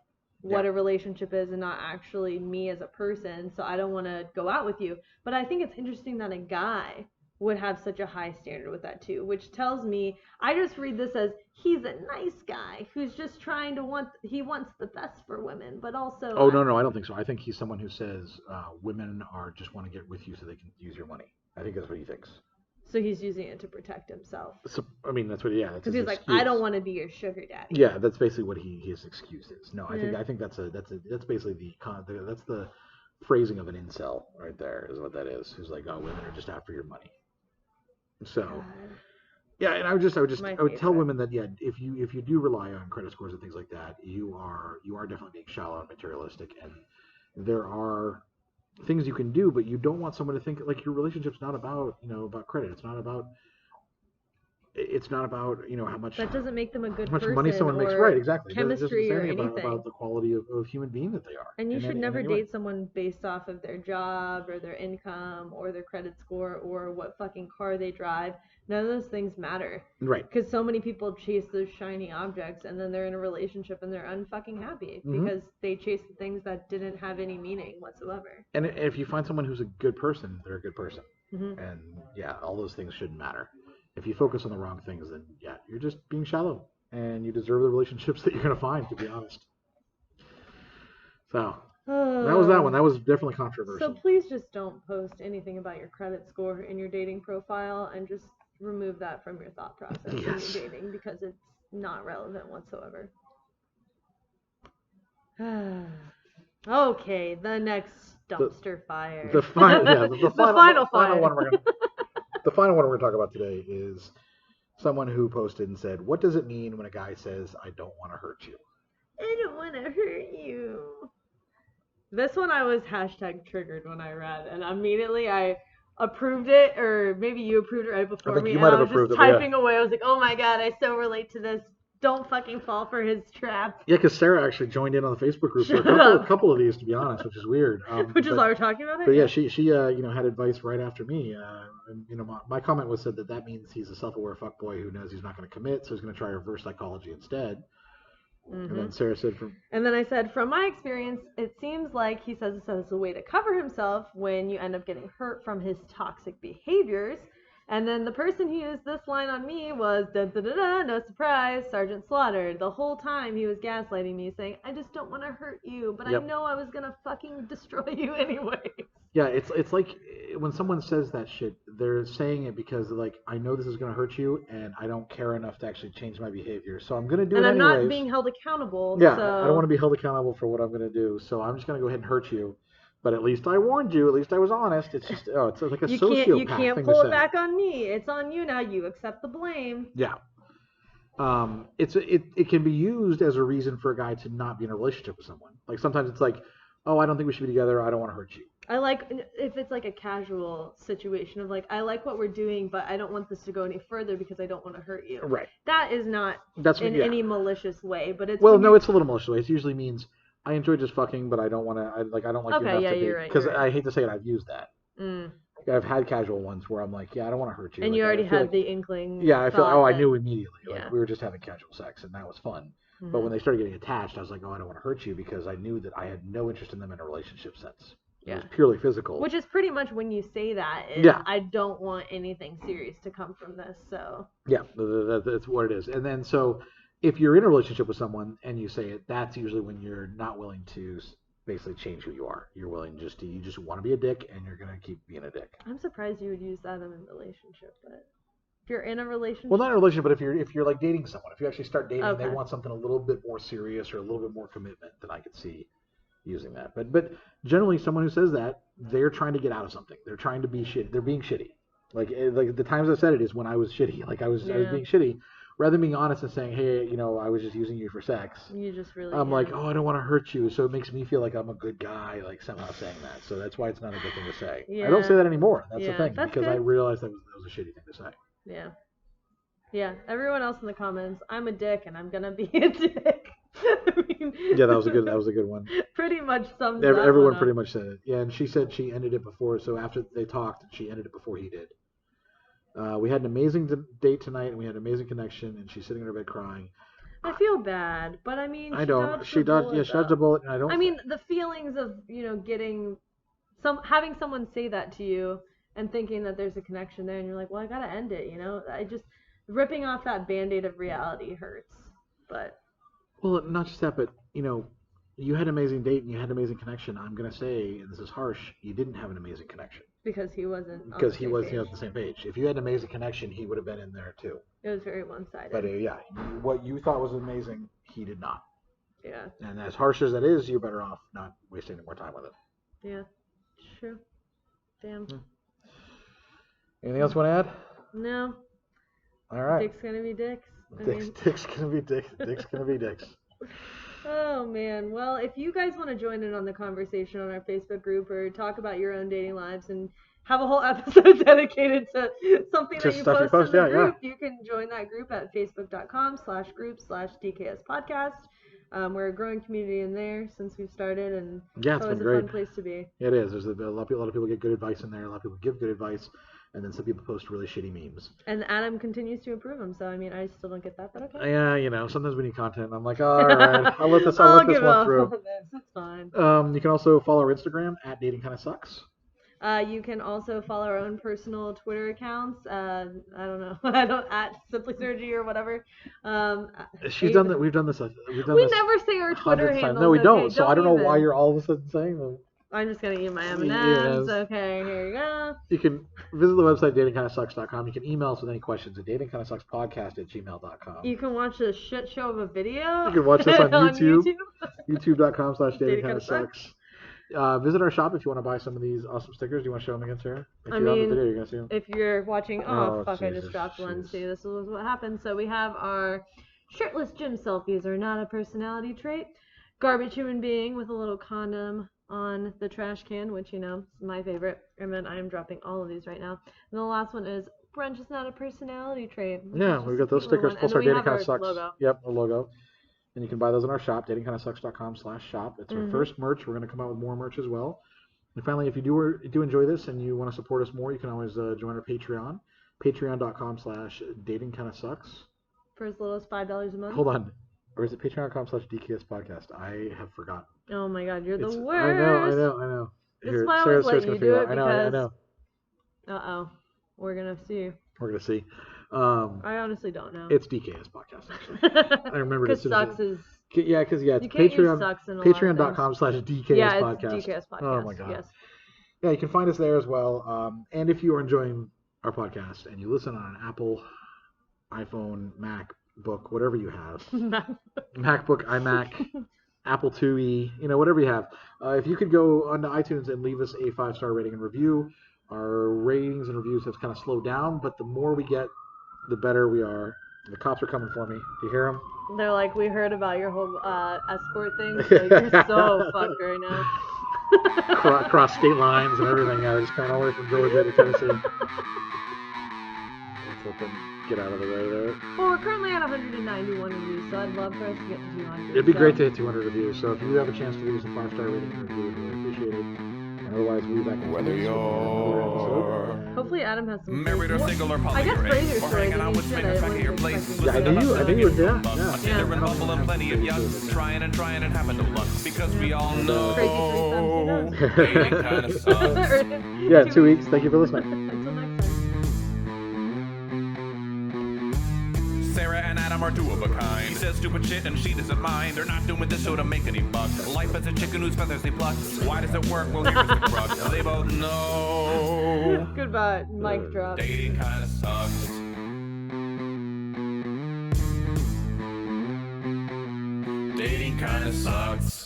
Speaker 3: what a relationship is and not actually me as a person, so I don't want to go out with you. But I think it's interesting that a guy would have such a high standard with that too, which tells me, I just read this as he's a nice guy who's just trying to he wants the best for women, but also.
Speaker 1: Oh, no, I don't think so. I think he's someone who says women just want to get with you so they can use your money. I think that's what he thinks.
Speaker 3: So he's using it to protect himself.
Speaker 1: So, I mean, that's what, yeah.
Speaker 3: Because he's like, I don't want to be your sugar daddy.
Speaker 1: Yeah, that's basically what his excuse is. No, I think that's basically that's the phrasing of an incel right there, is what that is. Who's like, oh, women are just out for your money. So, yeah, and I would tell women that, yeah, if you do rely on credit scores and things like that, you are definitely being shallow and materialistic, and there are things you can do, but you don't want someone to think like your relationship's not about, you know, about credit. It's not about you know how much
Speaker 3: that doesn't make them a good
Speaker 1: how much
Speaker 3: person
Speaker 1: money someone makes, right? Exactly.
Speaker 3: Chemistry or
Speaker 1: anything
Speaker 3: anything
Speaker 1: about the quality of human being that they are.
Speaker 3: And you should never date someone based off of their job or their income or their credit score or what fucking car they drive. None of those things matter.
Speaker 1: Right.
Speaker 3: Because so many people chase those shiny objects and then they're in a relationship and they're unfucking happy because they chase the things that didn't have any meaning whatsoever.
Speaker 1: And if you find someone who's a good person, they're a good person.
Speaker 3: Mm-hmm.
Speaker 1: And yeah, all those things shouldn't matter. If you focus on the wrong things, then yeah, you're just being shallow, and you deserve the relationships that you're going to find, to be honest. So that was that one. That was definitely controversial.
Speaker 3: So please just don't post anything about your credit score in your dating profile, and just remove that from your thought process when you're dating, because it's not relevant whatsoever. Okay, the next dumpster fire.
Speaker 1: The final one we're going to. The final one we're going to talk about today is someone who posted and said, what does it mean when a guy says, I don't want to hurt you?
Speaker 3: I don't want to hurt you. This one I was hashtag triggered when I read, and immediately I approved it, or maybe you approved it right before me.
Speaker 1: You might have
Speaker 3: I was
Speaker 1: approved
Speaker 3: just
Speaker 1: it, yeah.
Speaker 3: typing away. I was like, oh my god, I so relate to this. Don't fucking fall for his trap.
Speaker 1: Yeah, because Sarah actually joined in on the Facebook group for a couple of these, to be honest, which is weird.
Speaker 3: Which is why we're talking about it.
Speaker 1: But yeah, she had advice right after me. And my comment was said that means he's a self-aware fuckboy who knows he's not going to commit, so he's going to try reverse psychology instead. And then Sarah said,
Speaker 3: and then I said, from my experience, it seems like he says this as a way to cover himself when you end up getting hurt from his toxic behaviors. And then the person who used this line on me was, no surprise, Sergeant Slaughter. The whole time he was gaslighting me, saying, I just don't want to hurt you, but
Speaker 1: Yep.
Speaker 3: I know I was going to fucking destroy you anyway.
Speaker 1: Yeah, it's like when someone says that shit, they're saying it because like, I know this is going to hurt you, and I don't care enough to actually change my behavior, so I'm going to do it anyways.
Speaker 3: And I'm not being held accountable.
Speaker 1: Yeah,
Speaker 3: so...
Speaker 1: I don't want to be held accountable for what I'm going to do, so I'm just going to go ahead and hurt you. But at least I warned you. At least I was honest. It's just, it's like a sociopath
Speaker 3: You can't
Speaker 1: thing
Speaker 3: pull
Speaker 1: to
Speaker 3: it
Speaker 1: say.
Speaker 3: back on me. It's on you now. You accept the blame.
Speaker 1: Yeah. It can be used as a reason for a guy to not be in a relationship with someone. Like sometimes it's like, oh, I don't think we should be together. I don't want to hurt you.
Speaker 3: I like if it's like a casual situation of like, I like what we're doing, but I don't want this to go any further because I don't want to hurt you.
Speaker 1: Right.
Speaker 3: That is not any malicious way, but it's
Speaker 1: it's a little malicious way. It usually means I enjoy just fucking, but I don't want to. I don't like you enough to be.
Speaker 3: You're right.
Speaker 1: Because
Speaker 3: right.
Speaker 1: I hate to say it, I've used that. I've had casual ones where I'm like, yeah, I don't want to hurt you.
Speaker 3: And
Speaker 1: like,
Speaker 3: you already had
Speaker 1: like,
Speaker 3: the inkling.
Speaker 1: Yeah, I feel. I knew immediately.
Speaker 3: Yeah.
Speaker 1: Like we were just having casual sex, and that was fun. But when they started getting attached, I was like, oh, I don't want to hurt you because I knew that I had no interest in them in a relationship sense. It was purely physical.
Speaker 3: Which is pretty much when you say that. I don't want anything serious to come from this. So. Yeah,
Speaker 1: that's what it is. And then so if you're in a relationship with someone and you say it, that's usually when you're not willing to basically change who you are. You're willing you just want to be a dick, and you're going to keep being a dick.
Speaker 3: I'm surprised you would use that in a relationship, but if you're in a relationship.
Speaker 1: Well, not in a relationship, but if you're like dating someone, if you actually start dating, they want something a little bit more serious or a little bit more commitment, then I could see using that. But generally, someone who says that, they're trying to get out of something. They're trying to be shitty. They're being shitty. Like the times I've said it is when I was shitty. Like I was being shitty. Rather than being honest and saying, hey, I was just using you for sex.
Speaker 3: You just really.
Speaker 1: I'm like, oh, I don't want to hurt you. So it makes me feel like I'm a good guy, like somehow saying that. So that's why it's not a good thing to say. Yeah. I don't say that anymore. That's the thing. Because I realized that was a shitty thing to say.
Speaker 3: Yeah. Yeah. Everyone else in the comments, I'm a dick and I'm going to be a dick.
Speaker 1: Yeah, that was a good one.
Speaker 3: Pretty much sums
Speaker 1: everyone pretty much said it. Yeah, and she said she ended it before. So after they talked, she ended it before he did. We had an amazing date tonight, and we had an amazing connection, and she's sitting in her bed crying.
Speaker 3: I feel bad, but I mean,
Speaker 1: she dodged a bullet, and I don't.
Speaker 3: I mean, the feelings of having someone say that to you and thinking that there's a connection there, and you're like, well, I gotta end it. I just ripping off that Band-Aid of reality hurts, but.
Speaker 1: Well, not just that, but you had an amazing date and you had an amazing connection. I'm gonna say, and this is harsh, you didn't have an amazing connection.
Speaker 3: Because he wasn't.
Speaker 1: Because he wasn't on the same page. If you had an amazing connection, he would have been in there too.
Speaker 3: It was very one-sided.
Speaker 1: But what you thought was amazing, he did not.
Speaker 3: Yeah.
Speaker 1: And as harsh as that is, you're better off not wasting any more time with it.
Speaker 3: Yeah. True. Damn.
Speaker 1: Anything else you want to add?
Speaker 3: No.
Speaker 1: All right.
Speaker 3: Dick's gonna be dicks.
Speaker 1: Dick's gonna be dicks. Dick's gonna be dicks.
Speaker 3: Oh man, well, if you guys want to join in on the conversation on our Facebook group or talk about your own dating lives and have a whole episode dedicated to something that you post in the group, you can join that group at facebook.com/group/DKS podcast. We're a growing community in there since we've started, and
Speaker 1: it's been great.
Speaker 3: A fun place to be.
Speaker 1: It is. There's a lot of people get good advice in there. A lot of people give good advice. And then some people post really shitty memes.
Speaker 3: And Adam continues to improve them, so I mean, I still don't get that, but okay.
Speaker 1: Yeah, sometimes we need content. I'm like, all right, I'll let this one through.
Speaker 3: That's fine.
Speaker 1: You can also follow our Instagram at Dating Kinda Sucks.
Speaker 3: You can also follow our own personal Twitter accounts. I don't know. I don't at Simply Surgery or whatever.
Speaker 1: She's done that. We've done this.
Speaker 3: We never say our Twitter handles.
Speaker 1: No, we don't. So I don't know why you're all of a sudden saying them.
Speaker 3: I'm just going to eat my M&Ms. Okay, here you go.
Speaker 1: You can visit the website, datingkindasucks.com. You can email us with any questions at datingkindasuckspodcast@gmail.com.
Speaker 3: You can watch a shit show of a video.
Speaker 1: You can watch this on YouTube. YouTube.com/datingkindasucks. Visit our shop if you want to buy some of these awesome stickers. Do you want to show them again, Sarah? If
Speaker 3: I
Speaker 1: you're on the
Speaker 3: mean,
Speaker 1: video, you're gonna see them.
Speaker 3: if you're watching,
Speaker 1: Oh,
Speaker 3: I
Speaker 1: Jesus,
Speaker 3: just dropped one.
Speaker 1: jeez.
Speaker 3: See, this is what happened. So we have our shirtless gym selfies are not a personality trait. Garbage human being with a little condom on the trash can, which, you know, is my favorite. And then I am dropping all of these right now. And the last one is brunch is not a personality trait.
Speaker 1: Yeah, we've got those stickers. Plus our Dating Kinda Sucks.
Speaker 3: Logo.
Speaker 1: Yep, the logo. And you can buy those in our shop, datingkindasucks.com/shop. It's our first merch. We're going to come out with more merch as well. And finally, if you do enjoy this and you want to support us more, you can always join our Patreon, patreon.com/datingkindasucks.
Speaker 3: For as little as $5 a month.
Speaker 1: Hold on. Or is it patreon.com/DKS podcast? I have forgotten.
Speaker 3: Oh my God, you're the worst.
Speaker 1: I know.
Speaker 3: This
Speaker 1: Here,
Speaker 3: is why I
Speaker 1: Sarah's
Speaker 3: always let you do it
Speaker 1: I know.
Speaker 3: Uh-oh. We're going to see.
Speaker 1: We're going to see.
Speaker 3: I honestly don't know.
Speaker 1: It's DKS podcast, actually. I remember
Speaker 3: because sucks is...
Speaker 1: Yeah, it's
Speaker 3: you can't use sucks in a lot of
Speaker 1: patreon.com/DKS
Speaker 3: yeah,
Speaker 1: podcast.
Speaker 3: it's DKS podcast.
Speaker 1: Oh my God.
Speaker 3: Yes.
Speaker 1: Yeah, you can find us there as well. And if you are enjoying our podcast and you listen on an Apple, iPhone, MacBook, whatever you have, MacBook, iMac, Apple IIe, whatever you have, if you could go onto iTunes and leave us a 5-star rating and review. Our ratings and reviews have kind of slowed down, but the more we get, the better we are. The cops are coming for me. Do you hear them?
Speaker 3: They're like, we heard about your whole escort thing, so you're so fucked right now.
Speaker 1: Cross state lines and everything. I was coming all the way from Georgia to Tennessee. Let's let them get out of the way there.
Speaker 3: Well, we're currently at 191 reviews, so I'd love for us to get to 200.
Speaker 1: It'd be great to hit 200 reviews, so if you have a chance to leave us a 5-star rating and review, we'd really appreciate it. And otherwise, we'll be back in
Speaker 2: Whether you're
Speaker 3: hopefully Adam has some
Speaker 2: married or single or
Speaker 3: I guess
Speaker 2: polyamorous,
Speaker 3: Fraser's
Speaker 2: or
Speaker 3: story
Speaker 2: hanging out with
Speaker 3: didn't
Speaker 2: swingers
Speaker 3: shit,
Speaker 2: back
Speaker 3: I
Speaker 2: at your
Speaker 3: wasn't
Speaker 2: place.
Speaker 3: expecting
Speaker 1: Yeah, I knew you would, yeah.
Speaker 2: They're in bubble and plenty of yucks, trying and having no luck, because we all know dating kinda sucks.
Speaker 1: Yeah, 2 weeks. Thank you for listening.
Speaker 3: Until next time.
Speaker 2: Sarah and Adam are two of a kind. He says stupid shit and she doesn't mind. They're not doing this show to make any bucks. Life is a chicken whose feathers they pluck. Why does it work? Well, here's the crux. They both know
Speaker 3: Goodbye. Mic drop.
Speaker 2: dating kinda sucks. Dating kinda sucks.